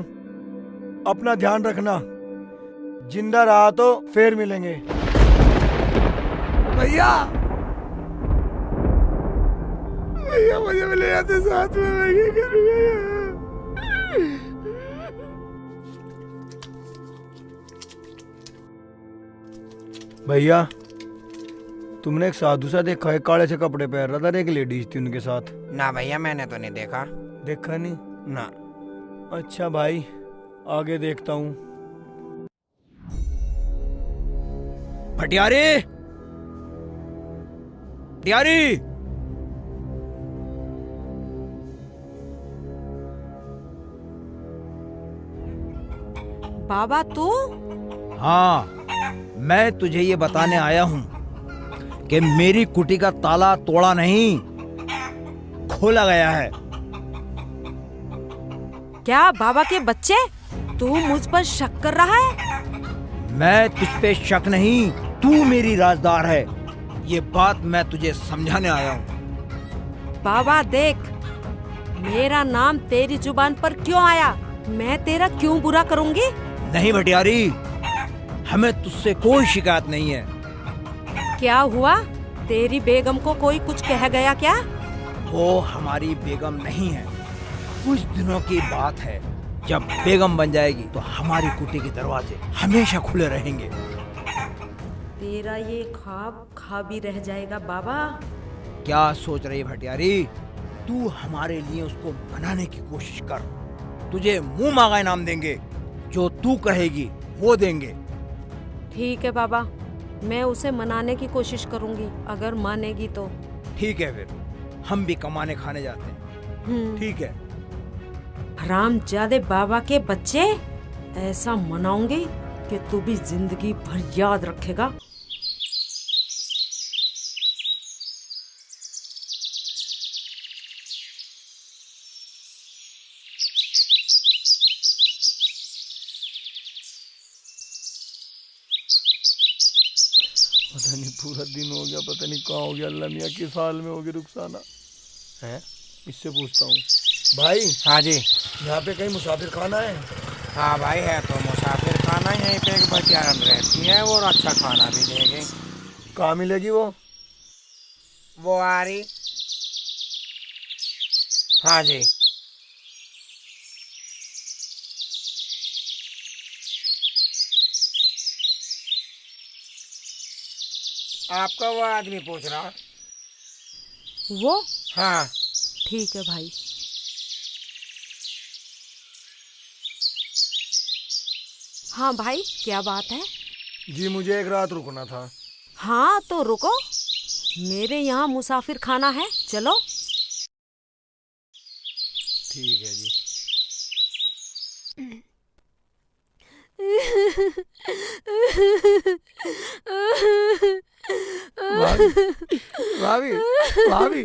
अपना ध्यान रखना। जिंदा रहा तो फिर मिलेंगे। भैया, भैया मुझे ले जाते साथ में, मैं क्या करूँगा? भैया, तुमने एक साधु सा देखा है, काले से कपड़े पहन रहा था, एक लेडीज थी उनके साथ। ना भैया, मैंने तो नहीं देखा। देखा नहीं? ना। अच्छा भाई, आगे देखता हूँ। भटियारी, भटियारी, बाबा तू? हाँ, मैं तुझे ये बताने आया हूँ कि मेरी कुटी का ताला तोड़ा नहीं, खोला गया है। क्या बाबा के बच्चे, तू मुझ पर शक कर रहा है? मैं तुझ पे शक नहीं, तू मेरी राजदार है। ये बात मैं तुझे समझाने आया हूँ। बाबा देख, मेरा नाम तेरी जुबान पर क्यों आया? मैं तेरा क्यों बुरा करूँगी? नहीं भटियारी, हमें तुझसे कोई शिकायत नहीं है। क्या हुआ? तेरी बेगम को कोई कुछ कह गया क्या? वो हमारी बेगम नहीं है। कुछ दिनों की बात है, जब बेगम बन जाएगी तो हमारी कुटी के दरवाजे हमेशा खुले रहेंगे। तेरा ये ख्वाब ख्वाब ही रह जाएगा बाबा। क्या सोच रही भटियारी? तू हमारे लिए उसको मनाने की कोशिश कर। तुझे मुंह मांगा इनाम देंगे, जो तू कहेगी वो देंगे। ठीक है बाबा, मैं उसे मनाने की कोशिश करूंगी, अगर मानेगी तो। ठीक है, फिर हम भी कमाने खाने जाते हैं। ठीक है। हरामजादे बाबा के बच्चे, ऐसा मनाऊंगी कि तू भी जिंदगी भर याद रखेगा। पता नहीं पूरा दिन हो गया, पता नहीं कहाँ हो गया। अल्लाह मियाँ किस हाल में होगी रुखसाना है? इससे पूछता हूँ। भाई। हाँ जी। यहाँ पे कहीं मुसाफिर खाना है? हाँ भाई, है तो मुसाफिर खाना। यहीं पे एक भटियारन रहती है और अच्छा खाना भी देगी। कहाँ मिलेगी वो? वो आ रही। हाँ जी। आपका वो आदमी पूछ रहा। वो? हाँ। ठीक है भाई। हाँ भाई, क्या बात है? जी मुझे एक रात रुकना था। हाँ तो रुको, मेरे यहाँ मुसाफिर खाना है, चलो। ठीक है जी। भाभी भाभी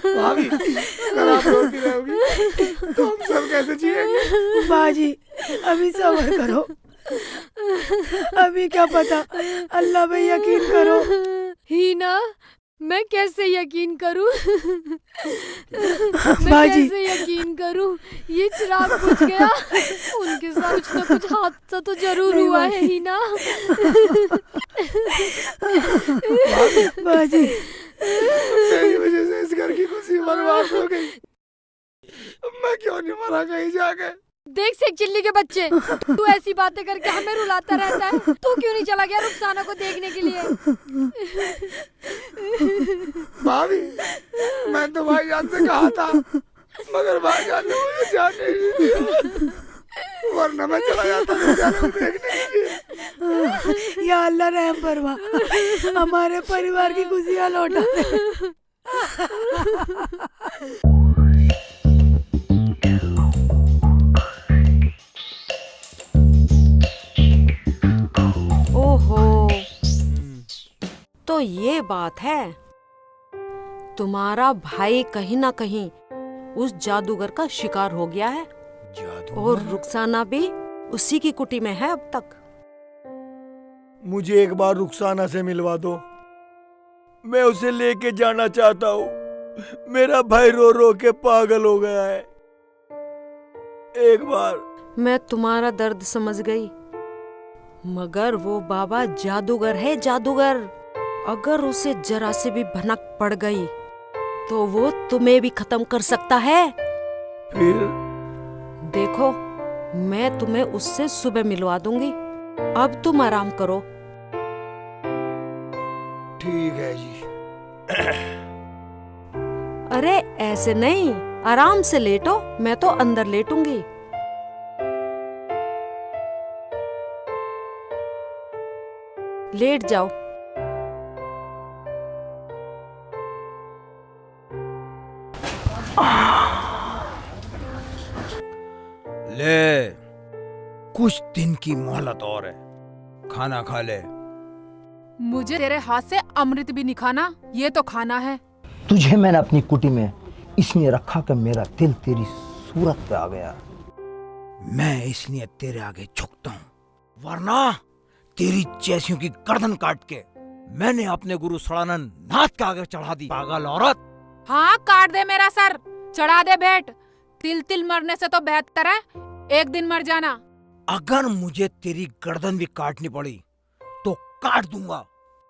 भाभी, अगर आप रोती रहोगी तो हम सब कैसे जिएंगे? बाजी अभी सब्र करो, अभी क्या पता, अल्लाह पे यकीन करो। हीना, मैं कैसे यकीन करूं? मैं बाजी। कैसे यकीन करूं? ये चिराग बुझ गया। उनके साथ कुछ ना कुछ हादसा तो जरूर नहीं हुआ है बाजी। हीना। बाजी मेरी वजह से इस घर की खुशी बर्बाद हो गई। मैं क्यों नहीं मरा कहीं जाके? देख सेक चिल्ली के बच्चे, तू ऐसी बातें करके हमें रुलाता रहता है। तू क्यों नहीं चला गया रुखसाना को देखने के लिए? भाभी, मैं तो भाईजान से कहा था, मगर भाईजान ने मुझे जाने नहीं दिया, वरना मैं चला जाता रुखसाना को देखने के लिए। या अल्लाह रहम फरमा, हमारे परिवार की खुशियाँ लौटा दे। ओहो, तो ये बात है, तुम्हारा भाई कहीं ना कहीं उस जादूगर का शिकार हो गया है, और रुखसाना भी उसी की कुटी में है अब तक। मुझे एक बार रुखसाना से मिलवा दो, मैं उसे लेके जाना चाहता हूँ। मेरा भाई रो रो के पागल हो गया है। एक बार। मैं तुम्हारा दर्द समझ गई, मगर वो बाबा जादूगर है, जादूगर। अगर उसे जरा से भी भनक पड़ गई तो वो तुम्हें भी खत्म कर सकता है। फिर? देखो, मैं तुम्हें उससे सुबह मिलवा दूंगी। अब तुम आराम करो। ठीक है जी। अरे ऐसे नहीं, आराम से लेटो, मैं तो अंदर लेटूंगी। लेट जाओ। ले, कुछ दिन की मोहलत और है, खाना खा ले। मुझे तेरे हाथ से अमृत भी नहीं खाना, ये तो खाना है। तुझे मैंने अपनी कुटी में इसलिए रखा कि मेरा दिल तेरी सूरत पे आ गया। मैं इसलिए तेरे आगे झुकता हूँ, वरना तेरी जैसियों की गर्दन काट के मैंने अपने गुरु सड़ानंद नाथ के आगे चढ़ा दी। पागल औरत। हाँ, काट दे मेरा सर, चढ़ा दे भेंट। तिल तिल मरने से तो बेहतर है एक दिन मर जाना। अगर मुझे तेरी गर्दन भी काटनी पड़ी तो काट दूंगा,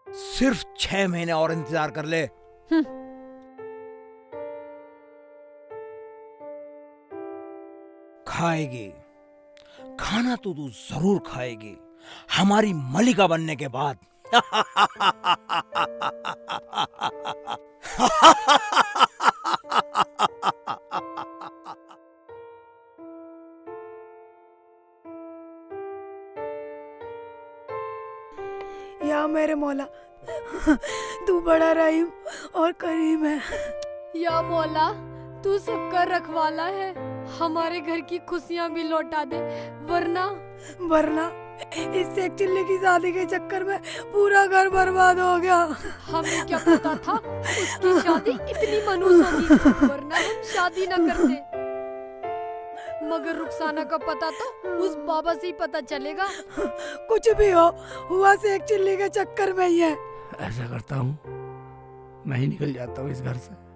सिर्फ 6 महीने और इंतजार कर ले। खाएगी, खाना तो तू जरूर खाएगी, हमारी मलिका बनने के बाद। या मेरे मौला, तू बड़ा रहीम और करीम है। या मौला, तू सबका रखवाला है, हमारे घर की खुशियाँ भी लौटा दे, वरना इससे एक चिल्ली की शादी के चक्कर में पूरा घर बर्बाद हो गया। हमें क्या पता था उसकी शादी इतनी मनहूस होगी, वरना हम शादी न करते। मगर रुखसाना का पता तो उस बाबा से ही पता चलेगा। कुछ भी हो, हुआ से एक चिल्ली के चक्कर में ही है। ऐसा करता हूँ, मैं ही निकल जाता हूँ इस घर से।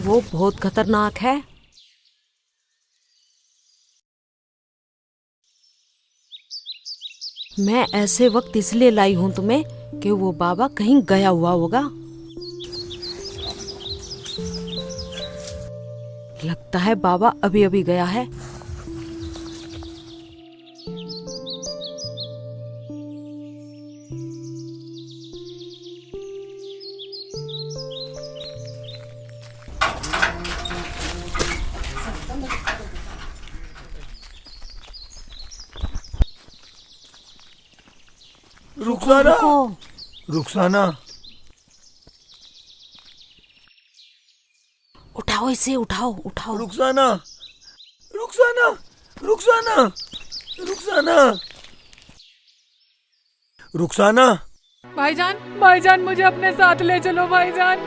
वो बहुत खतरनाक है। मैं ऐसे वक्त इसलिए लाई हूँ तुम्हें कि वो बाबा कहीं गया हुआ होगा। लगता है बाबा अभी अभी गया है। रुखसाना, रुखसाना, उठाओ इसे, उठाओ उठाओ। रुखसाना, रुखसाना, रुखसाना, रुखसाना, रुखसाना। भाईजान, भाईजान मुझे अपने साथ ले चलो भाईजान,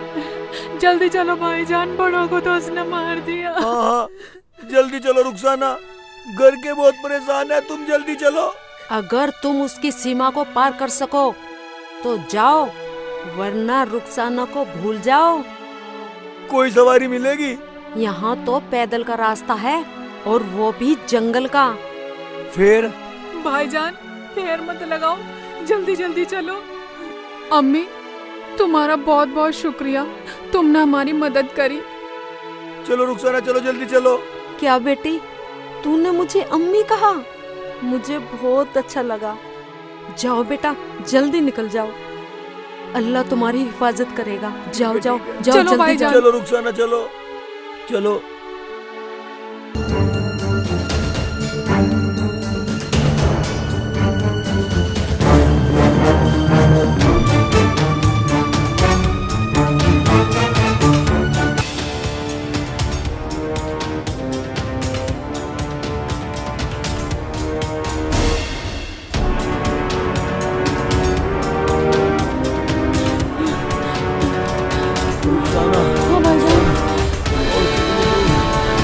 जल्दी चलो भाईजान, बड़ों को तो उसने मार दिया। हाँ हाँ, जल्दी चलो रुखसाना, घर के बहुत परेशान है, तुम जल्दी चलो। अगर तुम उसकी सीमा को पार कर सको तो जाओ, वरना रुखसाना को भूल जाओ। कोई सवारी मिलेगी? यहाँ तो पैदल का रास्ता है, और वो भी जंगल का। फिर? भाईजान देर मत लगाओ, जल्दी जल्दी चलो। अम्मी, तुम्हारा बहुत बहुत शुक्रिया, तुमने हमारी मदद करी। चलो रुखसाना, चलो जल्दी चलो। क्या बेटी, तूने मुझे अम्मी कहा? मुझे बहुत अच्छा लगा। जाओ बेटा, जल्दी निकल जाओ, अल्लाह तुम्हारी हिफाजत करेगा। जाओ जाओ जाओ, चलो जल्दी जाओ। चलो रुखसाना, चलो चलो।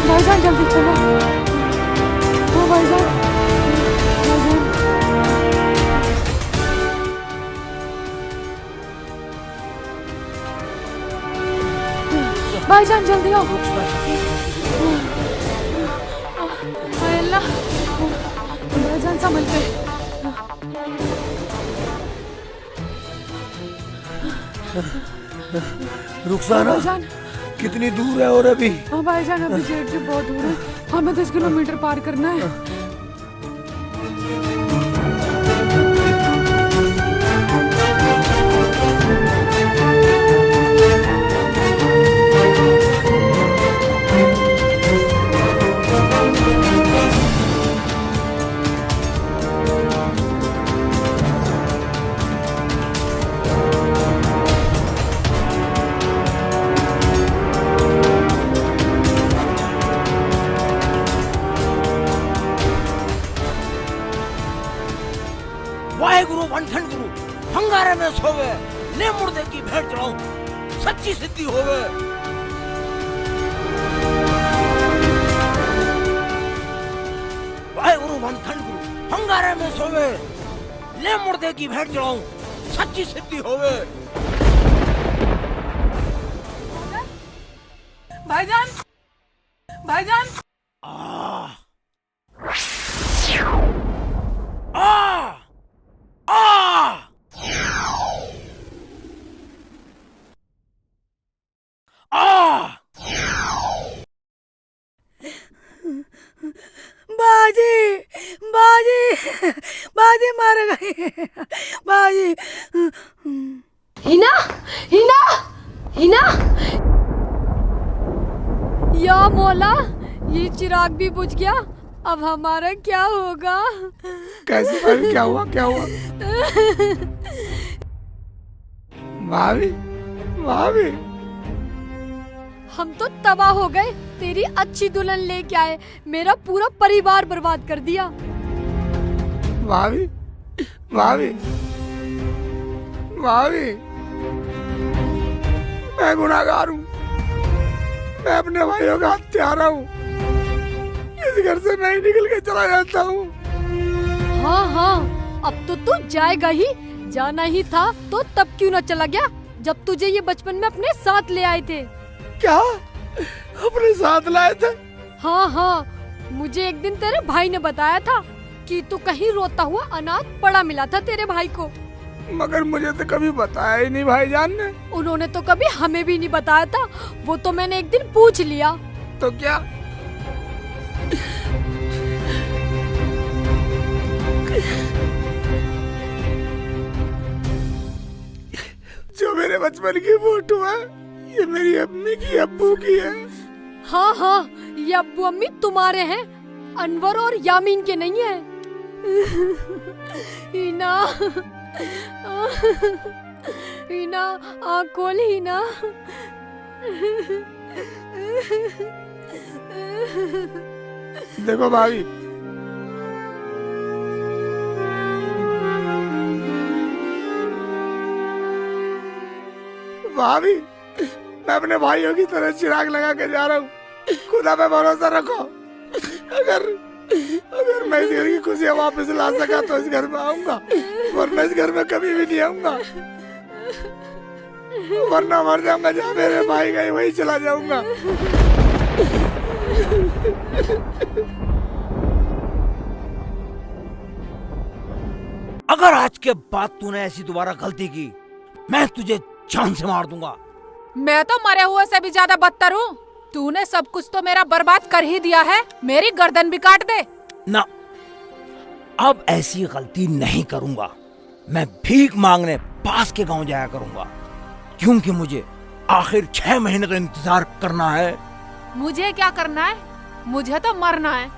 भाईजान जल्दी चलो। हाँ भाईजान, भाईजान जल्दी आओ। हाय अल्लाह, भाईजान संभल के। रुखसाना, कितनी दूर है और अभी? हाँ भाईजान, अभी जेट से बहुत दूर है, हमें 10 किलोमीटर पार करना है। वाहेगुरु वंठन गुरु हंगारे में सोवे, ले मुर्दे की भेंट चढ़ाऊं, सच्ची सिद्धि होवे। वाहेगुरु वंठन गुरु हंगारे में सोवे, ले मुर्दे की भेंट चढ़ाऊं, सच्ची सिद्धि होवे। भाईजान, भाईजान। आ बाजी, बाजी, बाजी मार गई, बाजी। हिना, हिना, हिना। या मौला, ये चिराग भी बुझ गया, अब हमारा क्या होगा? कैसे भाभी, क्या हुआ, क्या हुआ? भाभी, भाभी, हम तो तबाह हो गए, तेरी अच्छी दुल्हन लेके आए, मेरा पूरा परिवार बर्बाद कर दिया। भाभी, भाभी, भाभी, मैं गुनाहगार हूँ, मैं अपने भाइयों का हत्यारा हूँ, इस घर से मैं ही निकल के चला जाता हूँ। हाँ हाँ, अब तो तू जाएगा ही, जाना ही था तो तब क्यों न चला गया, जब तुझे ये बचपन में अपने साथ ले आए थे। क्या? अपने साथ लाए थे। हाँ हाँ, मुझे एक दिन तेरे भाई ने बताया था कि तू कहीं रोता हुआ अनाथ पड़ा मिला था तेरे भाई को। मगर मुझे तो कभी बताया ही नहीं भाईजान ने। उन्होंने तो कभी हमें भी नहीं बताया था, वो तो मैंने एक दिन पूछ लिया। तो क्या? जो मेरे बचपन की फोटो है, ये मेरी अम्मी की, अब्बू की है। हाँ हाँ, ये अब्बू अम्मी तुम्हारे हैं, अनवर और यामीन के नहीं है। हीना, हीना आँख खोल हीना। देखो भाभी, भाभी मैं अपने भाइयों की तरह चिराग लगा के जा रहा हूँ। खुदा पे भरोसा रखो। अगर मैं इस घर की खुशियाँ वापस ला सका तो इस घर में आऊंगा, वरना इस घर में कभी भी नहीं आऊंगा। वरना मर जाऊंगा, जहाँ मेरे भाई गए वही चला जाऊंगा। अगर आज के बाद तूने ऐसी दोबारा गलती की, मैं तुझे जान से मार दूंगा। मैं तो मरे हुए से भी ज्यादा बदतर हूँ। तूने सब कुछ तो मेरा बर्बाद कर ही दिया है, मेरी गर्दन भी काट दे। ना, अब ऐसी गलती नहीं करूंगा। मैं भीख मांगने पास के गांव जाया करूंगा, क्योंकि मुझे आखिर 6 महीने तो इंतजार करना है। मुझे क्या करना है? मुझे तो मरना है।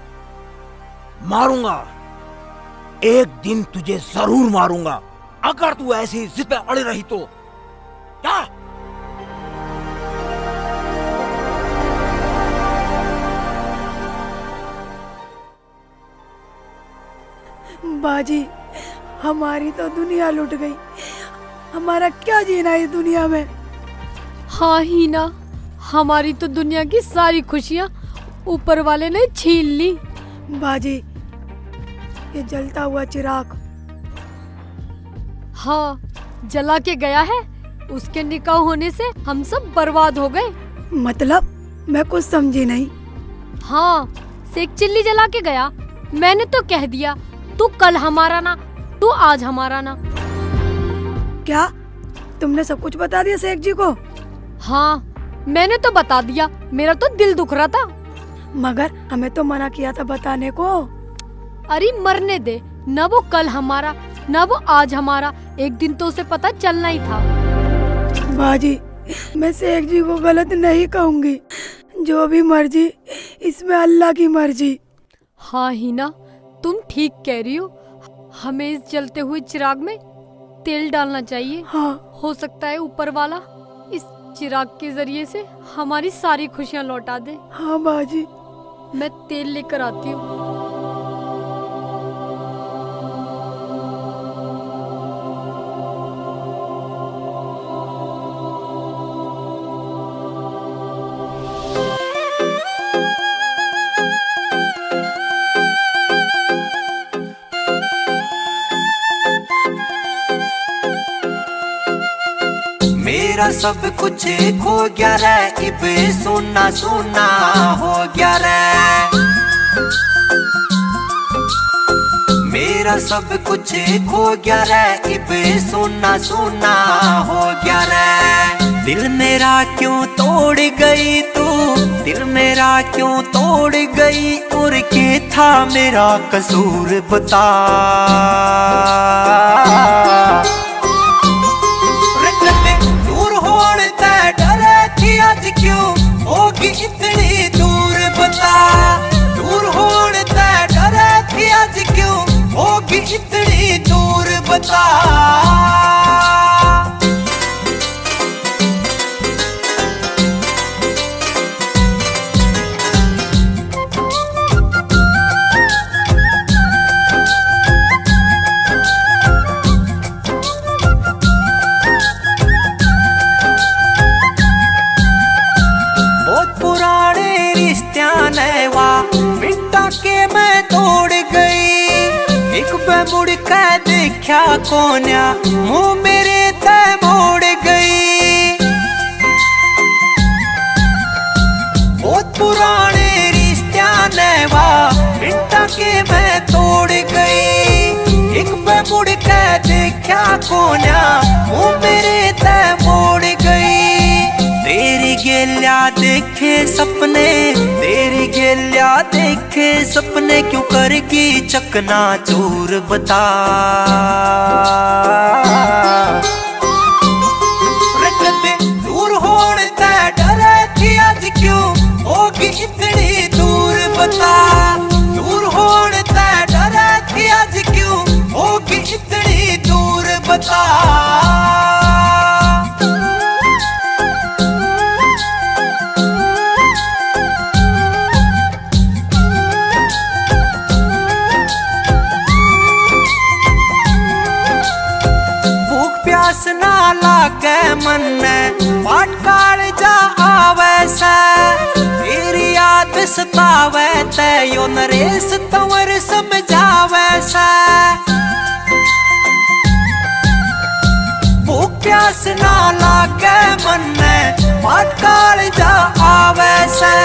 मारूंगा, एक दिन तुझे जरूर मारूंगा, अगर तू ऐसी जिद पे अड़ी रही तो। क्या? बाजी, हमारी तो दुनिया लुट गई। हमारा क्या जीना इस दुनिया में। हाँ हीना, हमारी तो दुनिया की सारी खुशियाँ ऊपर वाले ने छीन ली। बाजी, ये जलता हुआ चिराग, हाँ जला के गया है। उसके निकाह होने से हम सब बर्बाद हो गए। मतलब मैं कुछ समझी नहीं। हाँ, सेक चिल्ली जला के गया। मैंने तो कह दिया, तू कल हमारा ना, तू आज हमारा ना। क्या तुमने सब कुछ बता दिया शेख जी को? हाँ, मैंने तो बता दिया, मेरा तो दिल दुख रहा था। मगर हमें तो मना किया था बताने को। अरे मरने दे, न वो कल हमारा न वो आज हमारा, एक दिन तो उसे पता चलना ही था। बाजी, मैं शेख जी को गलत नहीं कहूँगी। जो भी मर्जी, इसमें अल्लाह की मर्जी। हाँ हीना, तुम ठीक कह रही हो। हमें इस जलते हुए चिराग में तेल डालना चाहिए। हाँ, हो सकता है ऊपर वाला इस चिराग के जरिए से हमारी सारी खुशियाँ लौटा दे। हाँ बाजी, मैं तेल लेकर आती हूँ। मेरा सब कुछ खो गया रे, इब सोना सोना हो गया रे। मेरा सब कुछ खो गया रे, इब सोना सोना हो गया रे। दिल मेरा क्यों तोड़ गई तू, दिल मेरा क्यों तोड़ गई, और क्या था मेरा कसूर बता। आज क्यों होगी इतनी दूर बता, दूर होने ते डरे थी, आज क्यों होगी इतनी दूर बता। मुड़ के देखा कोन्या, मुँह मेरे ते मोड़ गई। देखे सपने, तेरी गेलिया देखे सपने, क्यों करगी चकना चूर बता। कदे दूर होने ते डरे थी, आज क्यों होगी इतनी दूर बता। दूर होने ते डरे थी, आज क्यों होगी इतनी दूर बता। प्यास ना लागे मन पाट काल जा आवे से, तेरी याद सतावे ते यो नरेश तंवर समझावे से। भूख प्यास ना लागे मन पाट काल जा आवे से,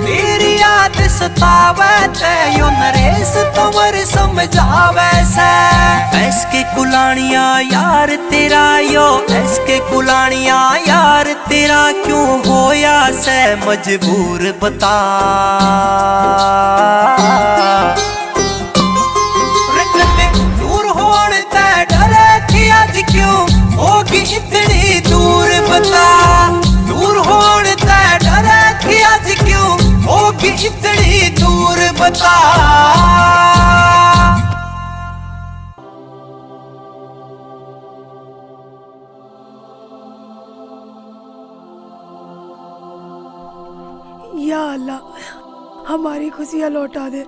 तेरी याद सतावे ते यो नरेश तंवर समझावे से। ऐसके कुलानिया यार तेरा यो, ऐसके कुलानिया यार तेरा, क्यों होया से मजबूर बता। दूर होने ते डरे थी, आज क्यों होगी इतनी दूर बता। दूर होने ते डरे थी, आज क्यों होगी इतनी दूर बता। या अल्लाह, हमारी खुशियाँ लौटा दे।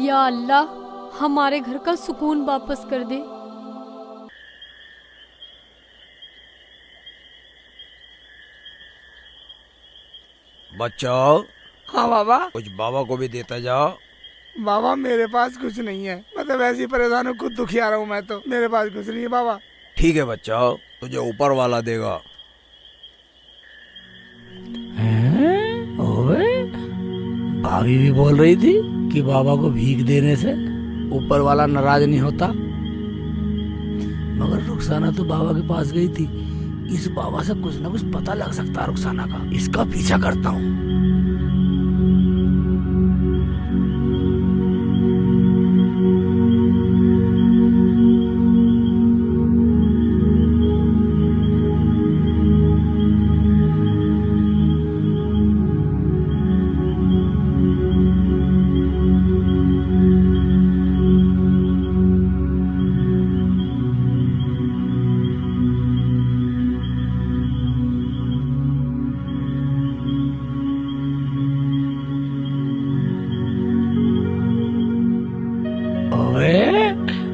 या अल्लाह, हमारे घर का सुकून वापस कर दे। बच्चों, हाँ बाबा। कुछ बाबा को भी देता जाओ। बाबा मेरे पास कुछ नहीं है, मैं तो वैसे ही परेशान हूँ, खुद दुखी आ रहा हूँ मैं तो, मेरे पास कुछ नहीं है बाबा। ठीक है बच्चा, तुझे ऊपर वाला देगा। ओए, भाभी भी बोल रही थी कि बाबा को भीख देने से ऊपर वाला नाराज नहीं होता, मगर रुखसाना तो बाबा के पास गई थी। इस बाबा से कुछ ना कुछ पता लग सकता है रुखसाना का, इसका पीछा करता हूँ।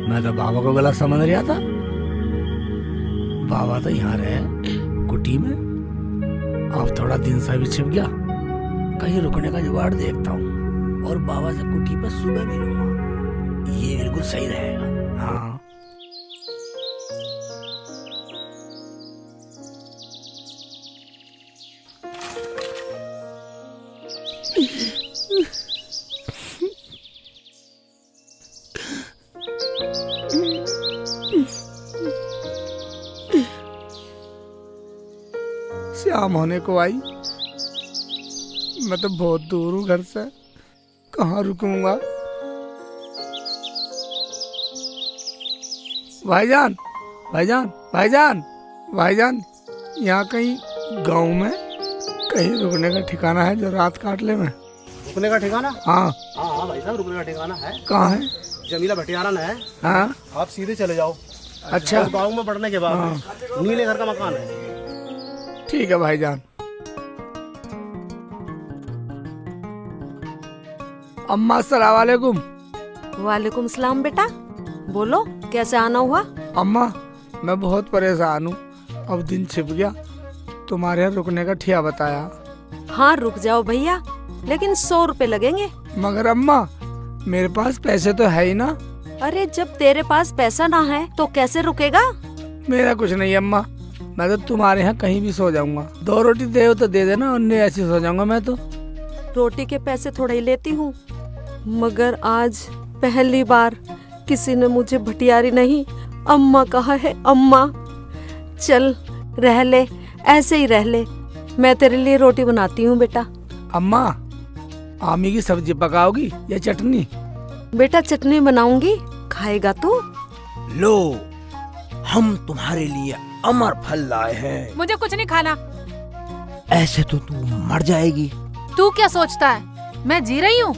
मैं तो बाबा को गलत समझ रहा था, बाबा तो यहाँ रहे कुटी में। अब थोड़ा दिन सा भी छिप गया, कहीं रुकने का जुगाड़ देखता हूँ और बाबा से कुटी पर सुबह मिलूंगा, ये बिल्कुल सही रहेगा। हाँ शाम होने को आई, मैं तो बहुत दूर हूँ घर से, कहाँ रुकूंगा। भाईजान, भाईजान, भाईजान, भाईजान, यहाँ कहीं गांव में कहीं रुकने का ठिकाना है जो रात काट ले में? रुकने का ठिकाना? हाँ हाँ भाई साहब, रुकने का ठिकाना है। कहाँ है? जमीला भटियारन है। हाँ, आप सीधे चले जाओ। अच्छा, गाँव में बढ़ने के बाद नीले घर का मकान है। ठीक है भाईजान। अम्मा अस्सलाम वालेकुम। वालेकुम सलाम बेटा, बोलो कैसे आना हुआ? अम्मा मैं बहुत परेशान हूँ, अब दिन छिप गया, तुम्हारे यहाँ रुकने का ठिया बताया। हाँ रुक जाओ भैया, लेकिन 100 रुपए लगेंगे। मगर अम्मा मेरे पास पैसे तो है ही ना। अरे जब तेरे पास पैसा ना है तो कैसे रुकेगा? मेरा कुछ नहीं अम्मा, मैं तो तुम्हारे यहाँ कहीं भी सो जाऊंगा। 2 रोटी दे तो दे देना, उन्हें ऐसे सो जाऊंगा मैं तो। रोटी के पैसे थोड़ा ही लेती हूँ, मगर आज पहली बार किसी ने मुझे भटियारी नहीं अम्मा कहा है। अम्मा चल रह ले, ऐसे ही रह ले, मैं तेरे लिए रोटी बनाती हूँ बेटा। अम्मा, आमी की सब्जी पकाओगी या चटनी? बेटा चटनी बनाऊंगी, खाएगा तू? लो, हम तुम्हारे लिए अमर फल लाए हैं। मुझे कुछ नहीं खाना। ऐसे तो तू मर जाएगी। तू क्या सोचता है मैं जी रही हूँ?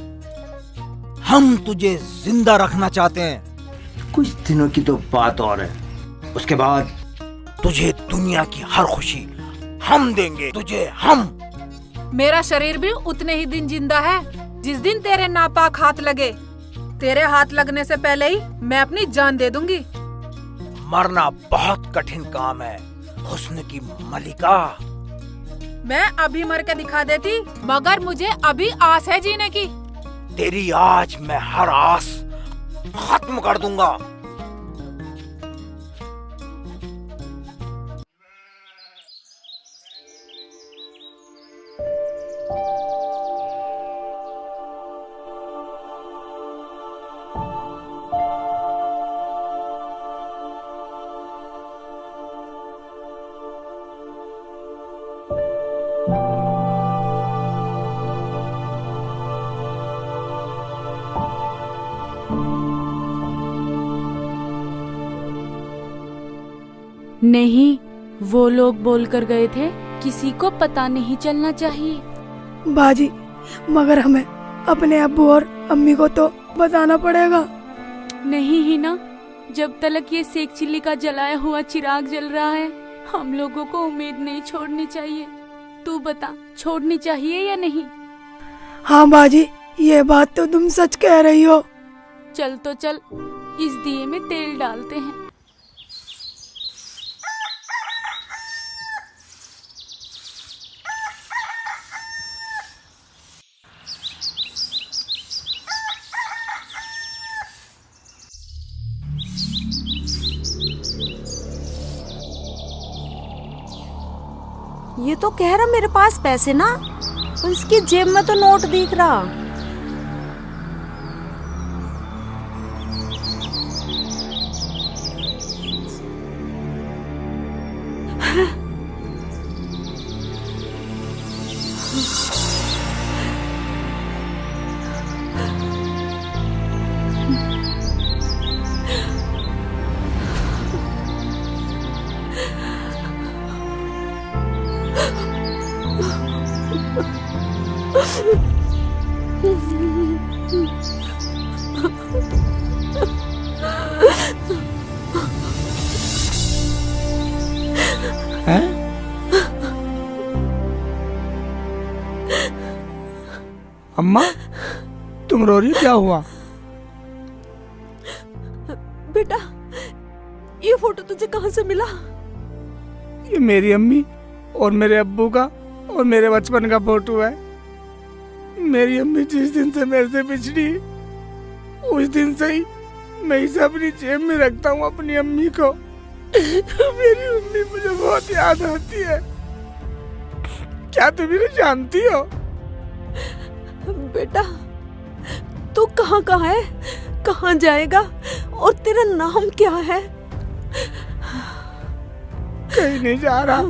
हम तुझे जिंदा रखना चाहते हैं। कुछ दिनों की तो बात और है, उसके बाद तुझे दुनिया की हर खुशी हम देंगे तुझे, हम। मेरा शरीर भी उतने ही दिन जिंदा है जिस दिन तेरे नापाक हाथ लगे। तेरे हाथ लगने से पहले ही मैं अपनी जान दे दूंगी। मरना बहुत कठिन काम है हुस्न की मलिका। मैं अभी मर के दिखा देती, मगर मुझे अभी आस है जीने की। तेरी आज मैं हर आस खत्म कर दूंगा। नहीं, वो लोग बोल कर गए थे किसी को पता नहीं चलना चाहिए। बाजी, मगर हमें अपने अब्बू और अम्मी को तो बताना पड़ेगा। नहीं ही ना, जब तक ये सेक चिल्ली का जलाया हुआ चिराग जल रहा है, हम लोगों को उम्मीद नहीं छोड़नी चाहिए। तू बता, छोड़नी चाहिए या नहीं? हाँ बाजी, ये बात तो तुम सच कह रही हो। चल तो चल, इस दिए में तेल डालते हैं। ये तो कह रहा मेरे पास पैसे ना, और इसकी जेब में तो नोट दिख रहा। अम्मा, तुम रो रही हो, क्या हुआ? बेटा, ये फोटो तुझे कहाँ से मिला? ये मेरी अम्मी और मेरे अब्बू का और मेरे बचपन का फोटो है। मेरी अम्मी जिस दिन से मेरे से बिछड़ी, उस दिन से ही मैं इसे अपनी जेब में रखता हूँ, अपनी अम्मी को। मेरी अम्मी मुझे बहुत याद आती है। क्या तुम इन्हें जानती हो? बेटा, तू कहाँ का है, कहाँ जाएगा, और तेरा नाम क्या है? कहीं नहीं जा रहा,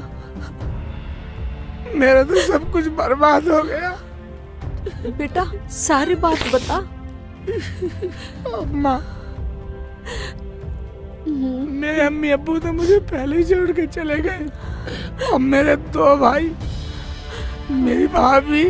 मेरा तो सब कुछ बर्बाद हो गया। बेटा, सारी बात बता। अम्मा, मेरे अम्मी अब्बू तो मुझे पहले ही छोड़ के चले गए, और मेरे 2 भाई, मेरी भाभी।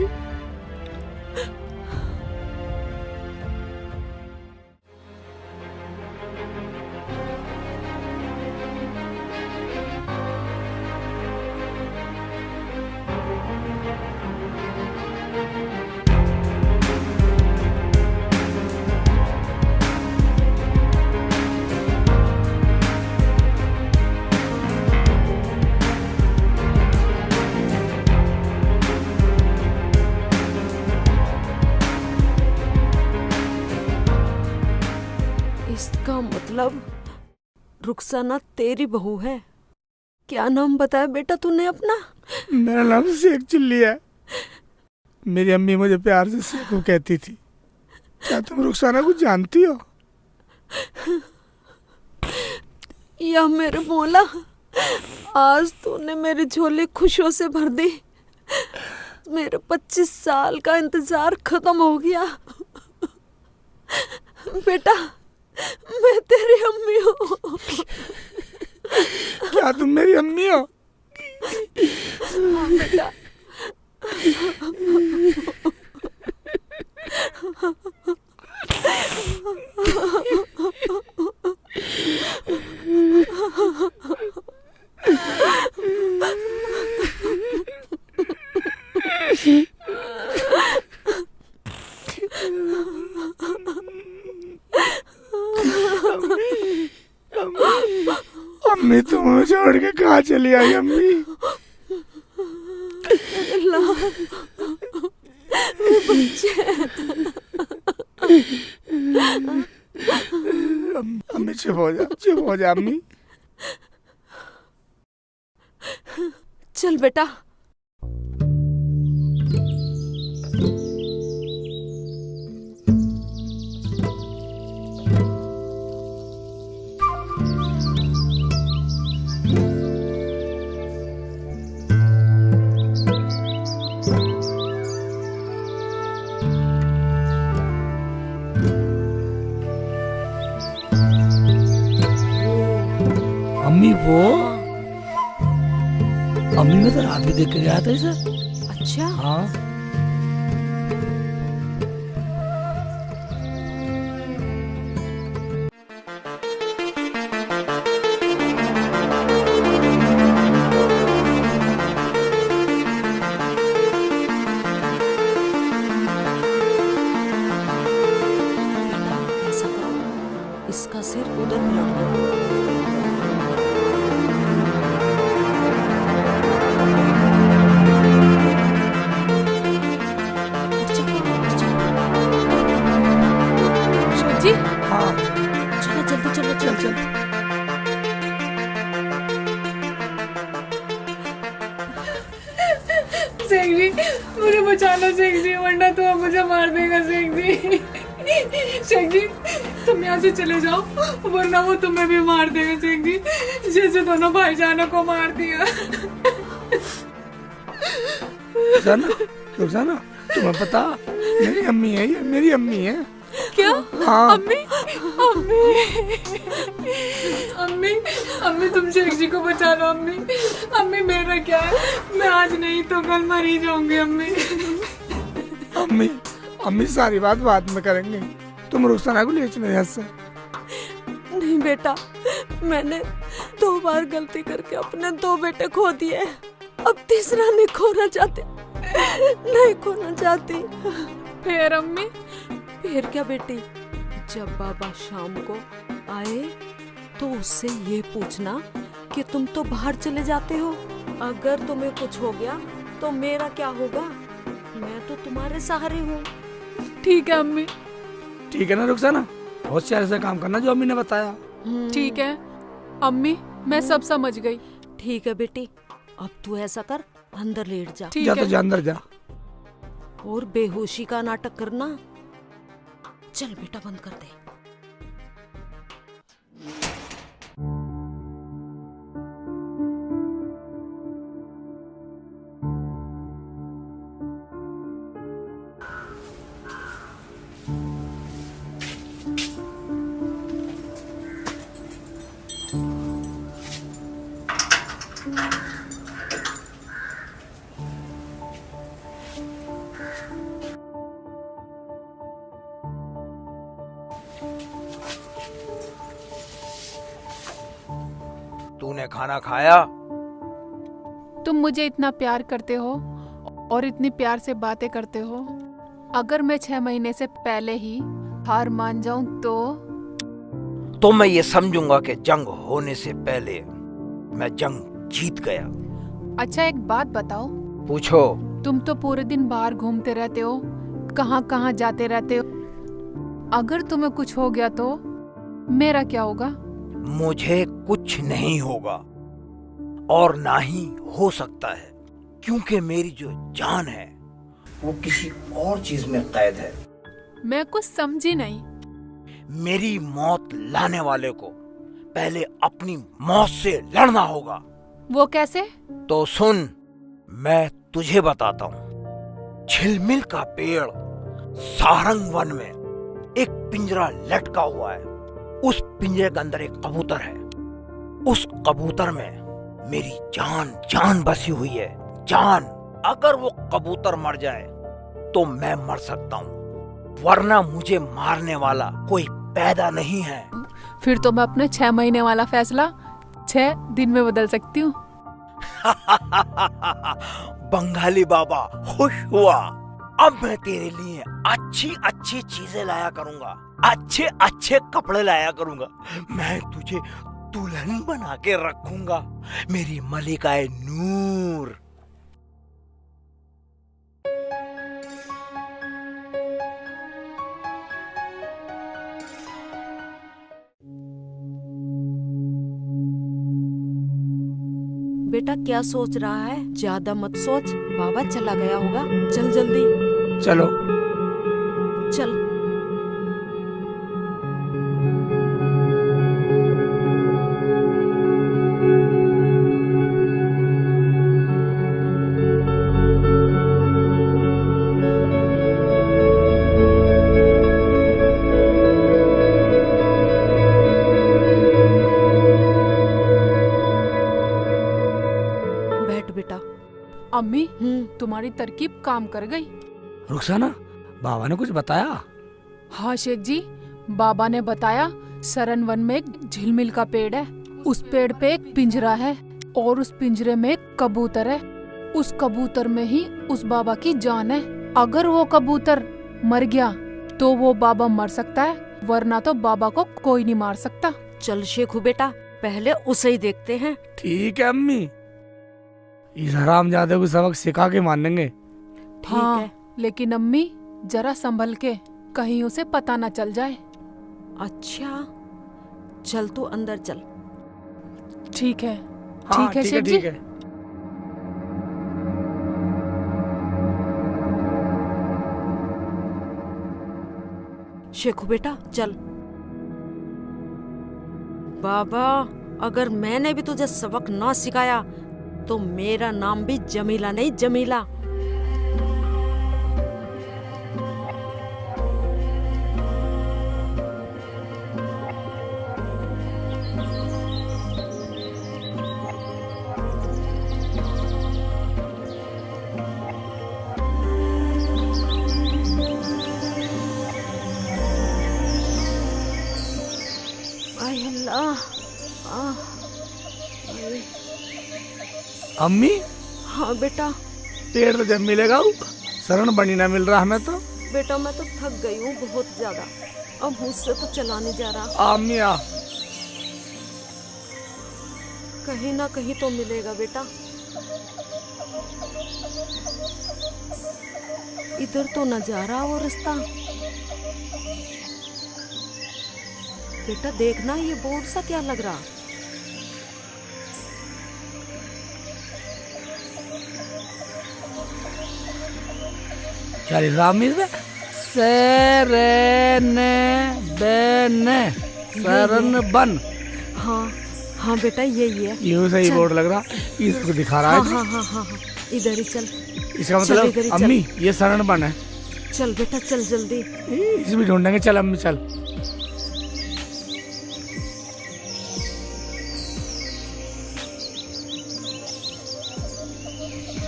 इसका मतलब रुखसाना तेरी बहू है। क्या नाम बताया बेटा तूने अपना? मेरा नाम शेख चिल्ली है। मेरी अम्मी मुझे प्यार से शेखू कहती थी। क्या तुम रुखसाना को जानती हो? या मेरे मौला, आज तूने मेरी झोली खुशियों से भर दी। मेरे 25 साल का इंतजार खत्म हो गया। बेटा, मैं तेरी अम्मी हूँ। क्या तुम मेरी अम्मी हो? हाँ बेटा। अम्मी तुम्हें छोड़ के कहाँ चली आई अम्मी? अम्मी चुप हो जा अम्मी। चल बेटा। अम्मी वो अम्मी मैं तो रात भी देख के गया था इसे। अच्छा हाँ। ऐसा करो, इसका सिर उधर पलट दो। जी हाँ चलो जल्दी चलो, चल। शेख जी, मुझे बचाना शेख जी, वरना तो मुझे मार देगा शेख जी। शेख जी, तुम यहाँ से चले जाओ, वरना वो तुम्हें भी मार देगा शेख जी, जैसे दोनों भाईजानों को मार दिया। रुखसाना, तुम्हें पता मेरी अम्मी है, ये मेरी अम्मी है। क्या? हाँ। अम्मी अम्मी तुम शेख जी को बचा लो अम्मी। अम्मी मेरा क्या है, मैं आज नहीं तो कल मर ही जाऊंगी अम्मी। अम्मी सारी बात बाद में करेंगे, तुम रुखसाना को ले चले यहाँ से। नहीं बेटा, मैंने 2 बार गलती करके अपने 2 बेटे खो दिए, अब तीसरा नहीं खोना चाहती। फिर अम्मी? फिर क्या बेटी, जब बाबा शाम को आए तो उससे ये पूछना कि तुम तो बाहर चले जाते हो, अगर तुम्हें कुछ हो गया तो मेरा क्या होगा? मैं तो तुम्हारे सहारे हूँ। ठीक है अम्मी। ठीक है ना रुखसाना, होशियारी से काम करना जो अम्मी ने बताया। ठीक है अम्मी, मैं सब समझ गई। ठीक है बेटी, अब तू ऐसा कर, अंदर लेट जा। जा तो जा, अंदर जा। और बेहोशी का नाटक करना। चल बेटा, बंद कर दे। तूने खाना खाया? तुम मुझे इतना प्यार करते हो और इतनी प्यार से बातें करते हो, अगर मैं 6 महीने से पहले ही हार मान जाऊं तो मैं ये समझूंगा कि जंग होने से पहले मैं जंग जीत गया। अच्छा एक बात बताओ। पूछो। तुम तो पूरे दिन बाहर घूमते रहते हो, कहाँ कहाँ जाते रहते हो, अगर तुम्हें कुछ हो गया तो मेरा क्या होगा? मुझे कुछ नहीं होगा और ना ही हो सकता है, क्योंकि मेरी जो जान है वो किसी और चीज में कैद है। मैं कुछ समझी नहीं। मेरी मौत लाने वाले को पहले अपनी मौत से लड़ना होगा। वो कैसे? तो सुन, मैं तुझे बताता हूँ। झिलमिल का पेड़ सारंग वन में एक पिंजरा लटका हुआ है। उस पिंजरे के अंदर एक कबूतर है। उस कबूतर में मेरी जान जान बसी हुई है, जान। अगर वो कबूतर मर जाए तो मैं मर सकता हूँ, वरना मुझे मारने वाला कोई पैदा नहीं है। फिर तो मैं अपने 6 महीने वाला फैसला 6 दिन में बदल सकती हूँ। बंगाली बाबा खुश हुआ। अब मैं तेरे लिए अच्छी अच्छी चीजें लाया करूंगा, अच्छे अच्छे कपड़े लाया करूंगा। मैं तुझे दुल्हन बना के रखूंगा, मेरी मलिकाए नूर। बेटा क्या सोच रहा है? ज्यादा मत सोच, बाबा चला गया होगा। चल जल्दी चलो। चल। बैठ बेटा। अम्मी तुम्हारी तरकीब काम कर गई। रुखसाना, बाबा ने कुछ बताया? हाँ शेख जी, बाबा ने बताया सरन वन में एक झिलमिल का पेड़ है। उस पेड़ पे एक पिंजरा है और उस पिंजरे में एक कबूतर है। उस कबूतर में ही उस बाबा की जान है। अगर वो कबूतर मर गया तो वो बाबा मर सकता है, वरना तो बाबा को कोई नहीं मार सकता। चल शेखू बेटा, पहले उसे ही देखते हैं। ठीक है अम्मी, इस हरामजादे को सबक सिखा के मानेंगे। हाँ है। लेकिन अम्मी जरा संभल के, कहीं उसे पता न चल जाए। अच्छा चल तू अंदर चल। ठीक है। हाँ, ठीक है शेख जी। शेखू बेटा चल। बाबा, अगर मैंने भी तुझे सबक ना सिखाया तो मेरा नाम भी जमीला नहीं, जमीला। आय अल्लाह। अम्मी। हाँ बेटा। पेड़ तो जब मिलेगा, शरण बनी ना मिल रहा हमें तो। बेटा मैं तो थक गई हूँ बहुत ज्यादा, अब मुझसे तो चला नहीं जा रहा। अम्मी आ। कहीं ना कहीं तो मिलेगा बेटा। इधर तो न जा रहा वो रास्ता। बेटा देखना, ये बोर्ड सा क्या लग रहा? क्या लिख रहा अम्मी? सेरेने बेने शरण बन। हाँ हाँ बेटा यही है। ये सही बोर्ड लग रहा, इसको दिखा रहा है। हाँ हाँ हाँ हाँ, इधर ही चल। इसका मतलब अम्मी ये शरण बन है। चल बेटा चल जल्दी। इस भी ढूंढेंगे। चल अम्मी चल।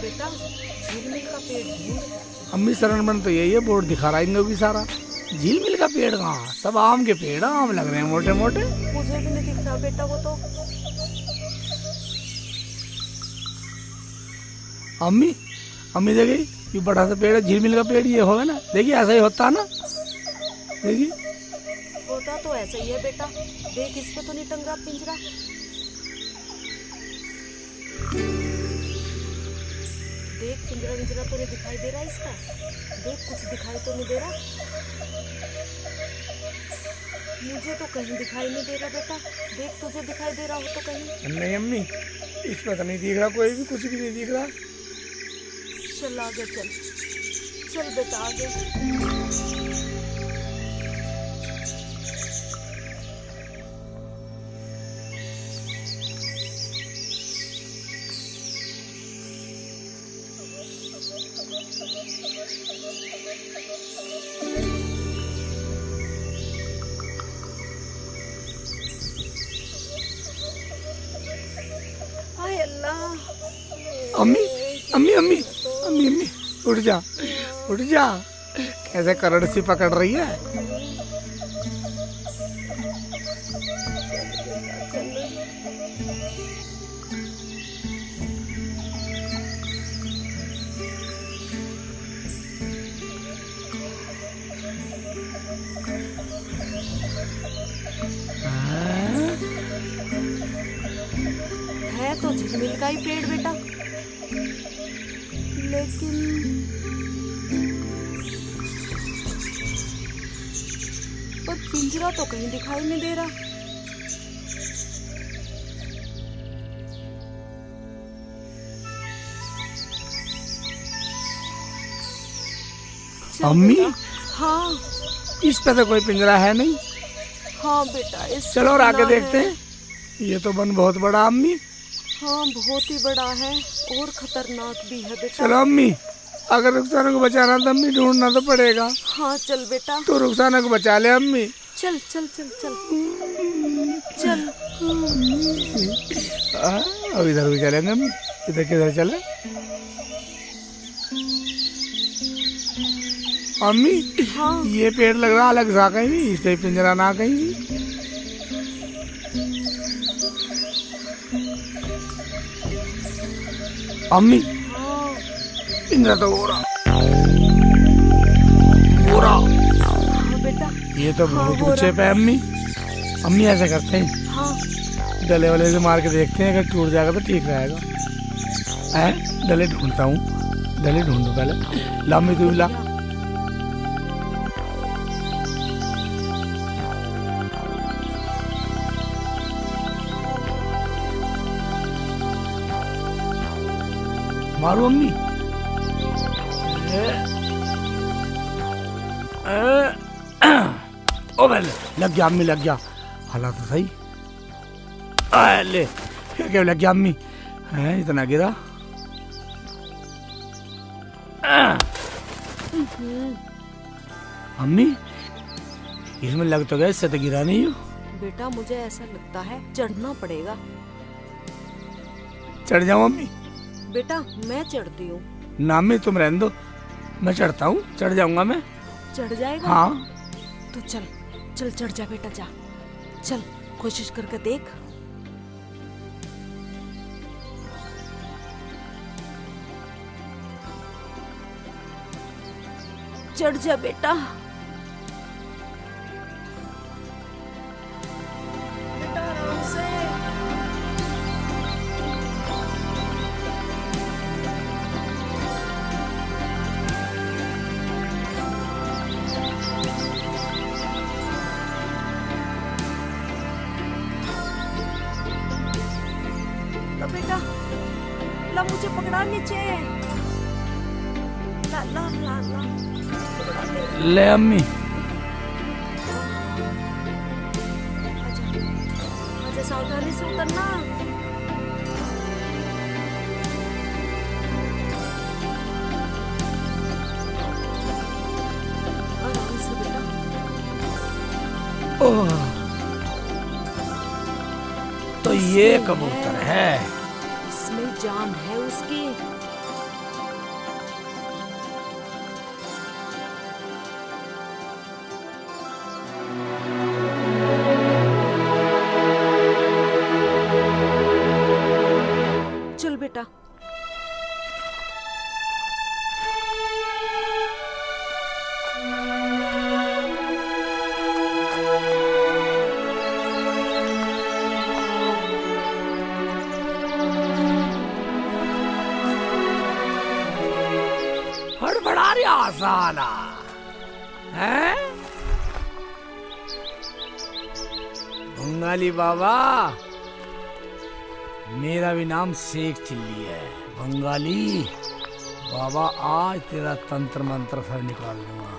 बेटा झिलमिल का पेड़ ढूंढ। अम्मी शरण बन तो यही है, बोर्ड दिखा रहा है सारा। झिलमिल का पेड़ कहाँ? सब आम के पेड़, आम लग रहे हैं मोटे मोटे। मुझे भी नहीं दिख रहा बेटा वो तो। अम्मी अम्मी देखिए, ये बड़ा सा पेड़ है, झिलमिल का पेड़ ये होगा ना। देखिए ऐसा ही होता है ना, देखिए। होता तो ऐसा ही है बेटा। देख इस पे तो नहीं टंग रहा पिंजरा। देख पिंजरा विंजरा तो नहीं दिखाई दे रहा इसका। देख कुछ दिखाई तो नहीं दे रहा। मुझे तो कहीं दिखाई नहीं दे रहा बेटा। देख तुझे दिखाई दे रहा हो तो कहीं। नहीं अम्मी, इस पर तो नहीं दिख रहा, कोई भी कुछ भी नहीं दिख रहा। चल आगे चल। चल बेटा आगे। अम्मी अम्मी अम्मी अम्मी अम्मी उठ जा उठ जा। कैसे करड़ सी पकड़ रही है। है तो झिलमिल का ही पेड़ बेटा, लेकिन पर पिंजरा तो कहीं दिखाई नहीं दे रहा। अम्मी हाँ इस पे तो कोई पिंजरा है नहीं। हाँ बेटा इस चलो और आगे देखते हैं। ये तो वन बहुत बड़ा अम्मी। हाँ बहुत ही बड़ा है और खतरनाक भी है बेटा। चलो अम्मी, अगर रुखसाना को बचाना तो अम्मी ढूंढना तो पड़ेगा। हाँ चल बेटा। तो रुखसाना को बचा ले अम्मी। चल चल चल चल चल। अब इधर भी चलेंगे अम्मी। इधर किधर चले अम्मी? हाँ ये पेड़ लग रहा अलग सा कहीं भी, इस पे पिंजरा ना कहीं भी। अम्मी पिंजरा तो हो रहा बेटा। ये तो बहुत ऊंचे पे अम्मी। अम्मी ऐसा करते हैं, हाँ डले वाले से मार के देखते हैं, अगर टूट जाएगा तो ठीक रहेगा। है डले ढूंढता हूँ, डले ढूंढू पहले। ला अम्मी तू ला। मारू अम्मी। ओ पहले लग गया अम्मी, लग गया। हालात तो सही। ले क्या लग गया अम्मी? है इतना गिरा। अम्मी इसमें लग तो गया, इससे तो गिरा नहीं हो। बेटा मुझे ऐसा लगता है चढ़ना पड़ेगा। चढ़ जाऊं अम्मी? बेटा मैं चढ़ती हूँ। ना अम्मी तुम रहने दो, मैं चढ़ता हूँ, चढ़ जाऊंगा मैं। चढ़ जाएगा? हाँ तो चल चल चढ़ जा बेटा, जा चल कोशिश करके देख। चढ़ जा बेटा। बेटा आराम से। बेटा ला मुझे पकड़ा नीचे। ला ला ला ला ले अम्मी। आजा आजा, सावधानी से उतरना। आराम से बेटा। ओह तो ये कबूतर है। इसमें जान है उसकी। चल बेटा। हड़बड़ा रहा साला है। बंगाली बाबा, मेरा भी नाम शेख चिल्ली है। बंगाली बाबा आज तेरा तंत्र मंत्र सर निकाल दूंगा।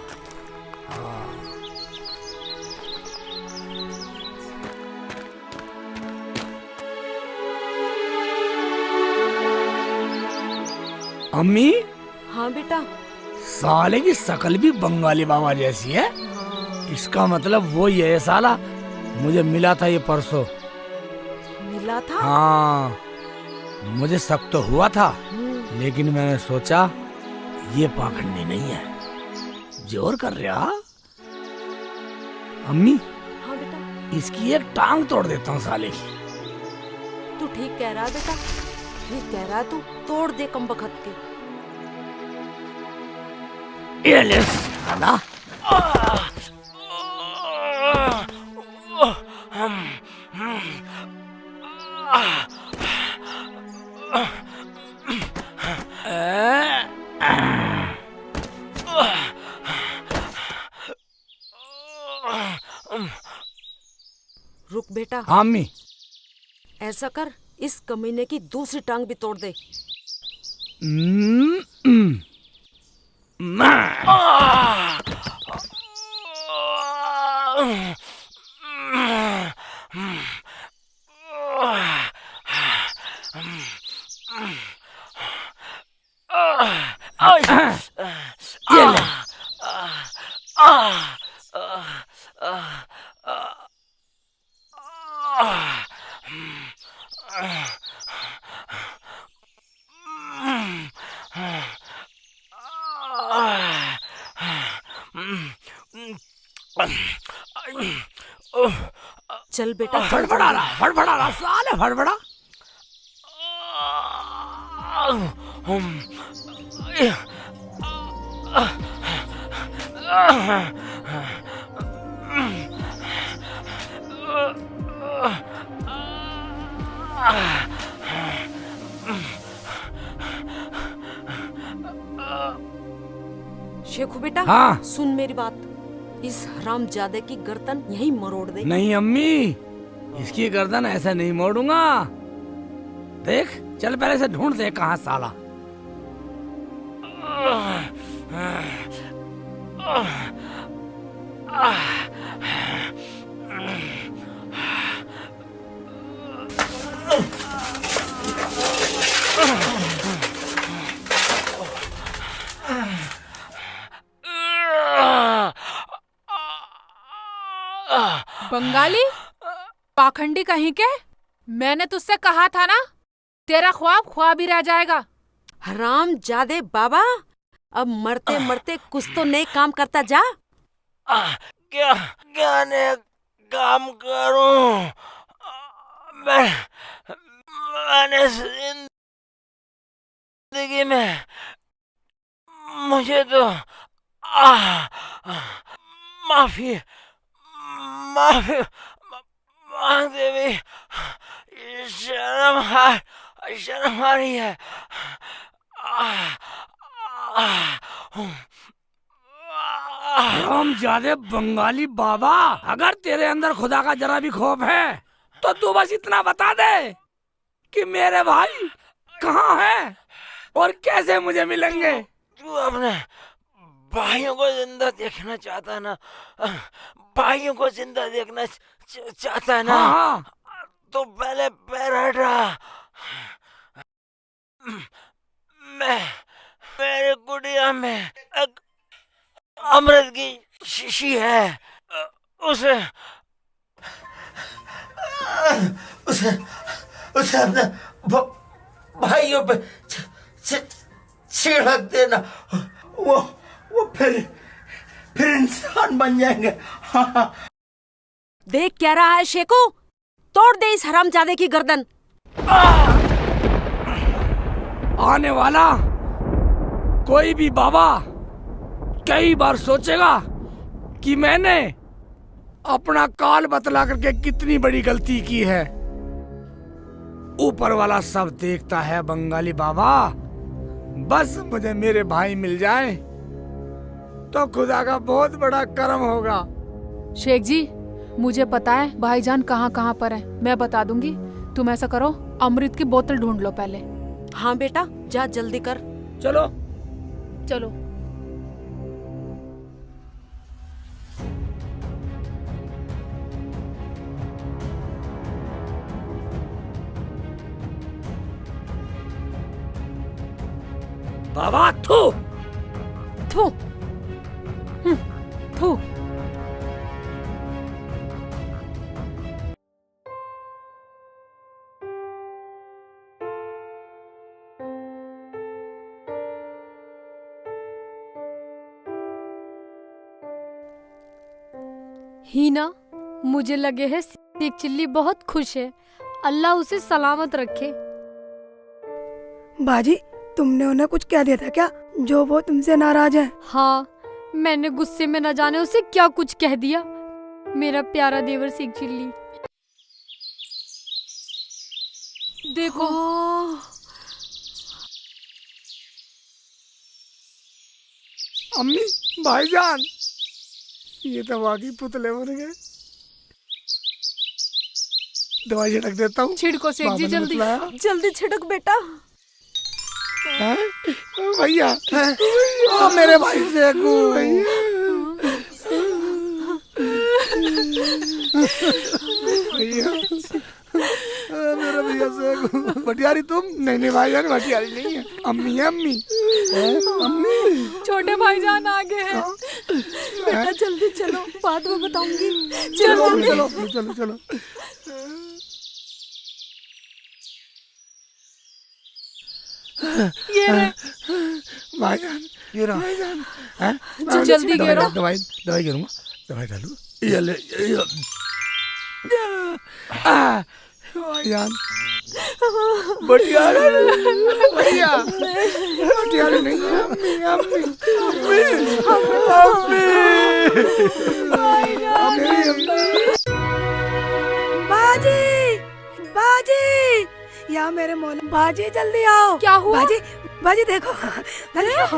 हाँ। अम्मी? हाँ बेटा। साले की शकल भी बंगाली बाबा जैसी है। इसका मतलब वो ये है साला, मुझे मिला था ये परसों। मिला था? हाँ मुझे शक तो हुआ था, लेकिन मैंने सोचा ये पाखंडी नहीं है, जोर कर रहा। अम्मी, हाँ बेटा, इसकी एक टांग तोड़ देता हूँ साले की। तू ठीक कह रहा है बेटा, ठीक कह रहा है तू, तोड़ दे कमबख्त के। ये ले साला। रुक बेटा। हाँ अम्मी। ऐसा कर, इस कमीने की दूसरी टांग भी तोड़ दे। ये ले। चल बेटा, फड़फड़ा रहा साले, फड़फड़ा। शेखू बेटा, हाँ? सुन मेरी बात, इस हरामजादे की गर्दन यहीं मरोड़ दे। नहीं अम्मी, इसकी गर्दन ऐसे नहीं मोड़ूंगा। देख, चल पहले से ढूंढ दे कहाँ साला। बंगाली पाखंडी कहीं के, मैंने तुझसे कहा था ना, तेरा ख्वाब ख्वाब ही रह जाएगा। हरामजादे बाबा, अब मरते मरते कुछ तो नए काम करता जा। क्या नया काम करूं? मैंने जिंदगी में मुझे तो माफी मांगते भी शर्म आ रही है। हरामजादे बंगाली बाबा, अगर तेरे अंदर खुदा का जरा भी खौफ है तो तू बस इतना बता दे कि मेरे भाई कहाँ हैं और कैसे मुझे मिलेंगे। तू अपने भाइयों को जिंदा देखना चाहता है ना? भाइयों को जिंदा देखना चाहता है ना? हाँ। तो पहले पैर हटा। मेरे कुटिया में एक अमृत की शीशी है, उसे अपने भाइयों पे छिड़क देना, वो फिर इंसान बन जाएंगे। देख क्या रहा है शेखू, तोड़ दे इस हरामजादे की गर्दन। आने वाला कोई भी बाबा कई बार सोचेगा कि मैंने अपना काल बतला करके कितनी बड़ी गलती की है। ऊपर वाला सब देखता है बंगाली बाबा, बस मुझे मेरे भाई मिल जाए तो खुदा का बहुत बड़ा करम होगा। शेख जी, मुझे पता है भाईजान कहाँ कहाँ पर है, मैं बता दूंगी। तुम ऐसा करो, अमृत की बोतल ढूंढ लो पहले। हाँ बेटा, जा जल्दी कर। चलो चलो। बाबा थू थू थू। हीना, मुझे लगे है शेख चिल्ली बहुत खुश है। अल्लाह उसे सलामत रखे। बाजी, तुमने उन्हें कुछ कह दिया था क्या जो वो तुमसे नाराज है? हाँ, मैंने गुस्से में न जाने उसे क्या कुछ कह दिया। मेरा प्यारा देवर शेख चिल्ली, देखो। अम्मी, भाईजान, ये तो वाकई पुतले बन गए। दवाई छिड़क देता हूँ। छिड़को शेख जी, जल्दी जल्दी छिड़क बेटा। भैया, मेरे भाई शेखू, भैया, मेरा भैया शेखू। भटियारी तुम? नहीं भाईजान, भटियारी नहीं है, अम्मी है। अम्मी, अम्मी, छोटे भाईजान आ गए हैं। बेटा जल्दी चलो, बाद में बताऊंगी। चलो चलो चलो चलो। ये रहे भाईजान, ये रहा भाईजान, जल्दी गिरो। दवाई गिरूंगा, दवाई डालू। ये ले, भाईजान, भटियारी, भैया, भटियारी नहीं है, अम्मी, बाजी, बाजी, या मेरे मोले, बाजी जल्दी आओ। क्या हुआ? बाजी, बाजी देखो, देखो।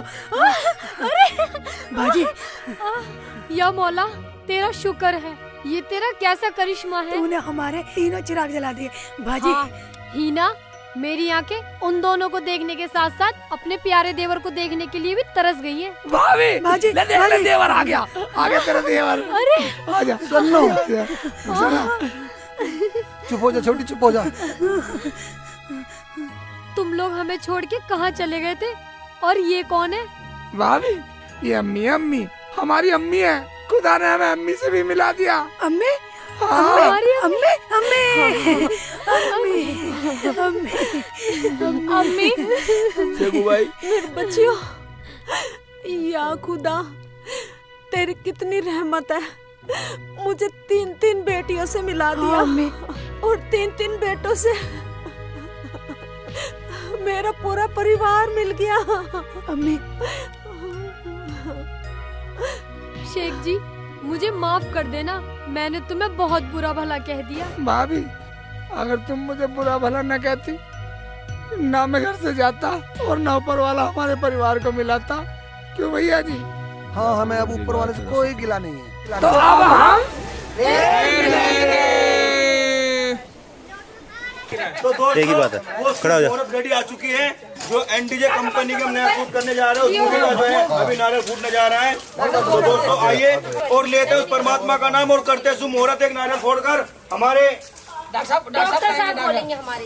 अरे बाजी, या मौला, तेरा शुक्र है। ये तेरा कैसा करिश्मा है। तूने हमारे तीनों चिराग जला दिए। बाजी, हाँ, हीना, मेरी आंखें उन दोनों को देखने के साथ साथ अपने प्यारे देवर को देखने के लिए भी तरस गई हैं। भाभी, बाजी, ले देवर आ गया तेरा देवर। अरे आजा, सुन लो। चुप हो जा छोटी, चुप हो जा। तुम लोग हमें छोड़ के कहाँ चले गए थे? और ये कौन है? भाभी, ये अम्मी हमारी अम्मी है। खुदा ने हमें अम्मी से भी मिला दिया। अम्मी, हमारी अम्मी, अम्मी, अम्मी, शेखू भाई, मेरे बच्चियों, या खुदा, तेरी कितनी रहमत है। मुझे 3 बेटियों से मिला दिया। अम्मी, और 3 बेटों से मेरा पूरा परिवार मिल गया। अम्मी, शेख जी, मुझे माफ कर देना, मैंने तुम्हें बहुत बुरा भला कह दिया। भाभी, अगर तुम मुझे बुरा भला न कहती, ना मैं घर से जाता और ना ऊपर वाला हमारे परिवार को मिलाता। क्यों भैया जी? हाँ, हमें अब ऊपर वाले से कोई गिला नहीं है। तो अब हम एक ही बात है, खड़ा हो जा। औरत रेडी आ चुकी है जो एनडीजे कंपनी के नया शूट करने जा रहे हैं। उस मूवी का जो है अभी नारियल फूटने जा रहा है। तो दोस्तों आइए और लेते हैं उस परमात्मा का नाम और करते हैं शुभ मुहूर्त। एक नारियल फोड़कर हमारे डॉक्टर साहब बोलेंगे हमारे।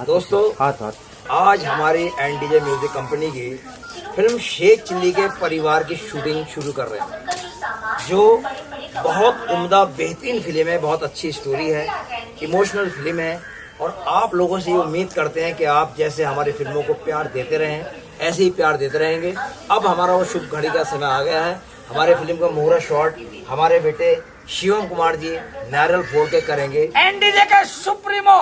दोस्तों, आज हमारी एनडीजे म्यूजिक कंपनी की फिल्म शेख चिल्ली के परिवार की शूटिंग शुरू कर रहे हैं, जो बहुत उम्दा बेहतरीन फिल्म है। बहुत अच्छी स्टोरी है, इमोशनल फिल्म है और आप लोगों से ये उम्मीद करते हैं कि आप जैसे हमारी फिल्मों को प्यार देते रहें, ऐसे ही प्यार देते रहेंगे। अब हमारा वो शुभ घड़ी का समय आ गया है। हमारे फिल्म का मुहूर्त शॉट हमारे बेटे शिवम कुमार जी नारियल फोड़ के करेंगे। एनडीजे के सुप्रीमो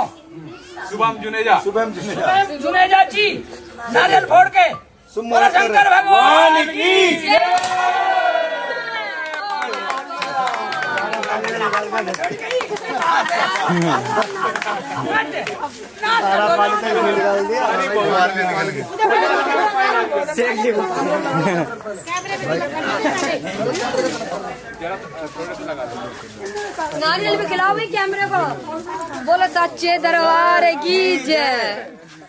शुभम जुनेजा जी नारियल फोड़ के शंकर भगवान की नारियल भी खिलाओ कैमरे को। बोलो सच्चे दरबार की जय।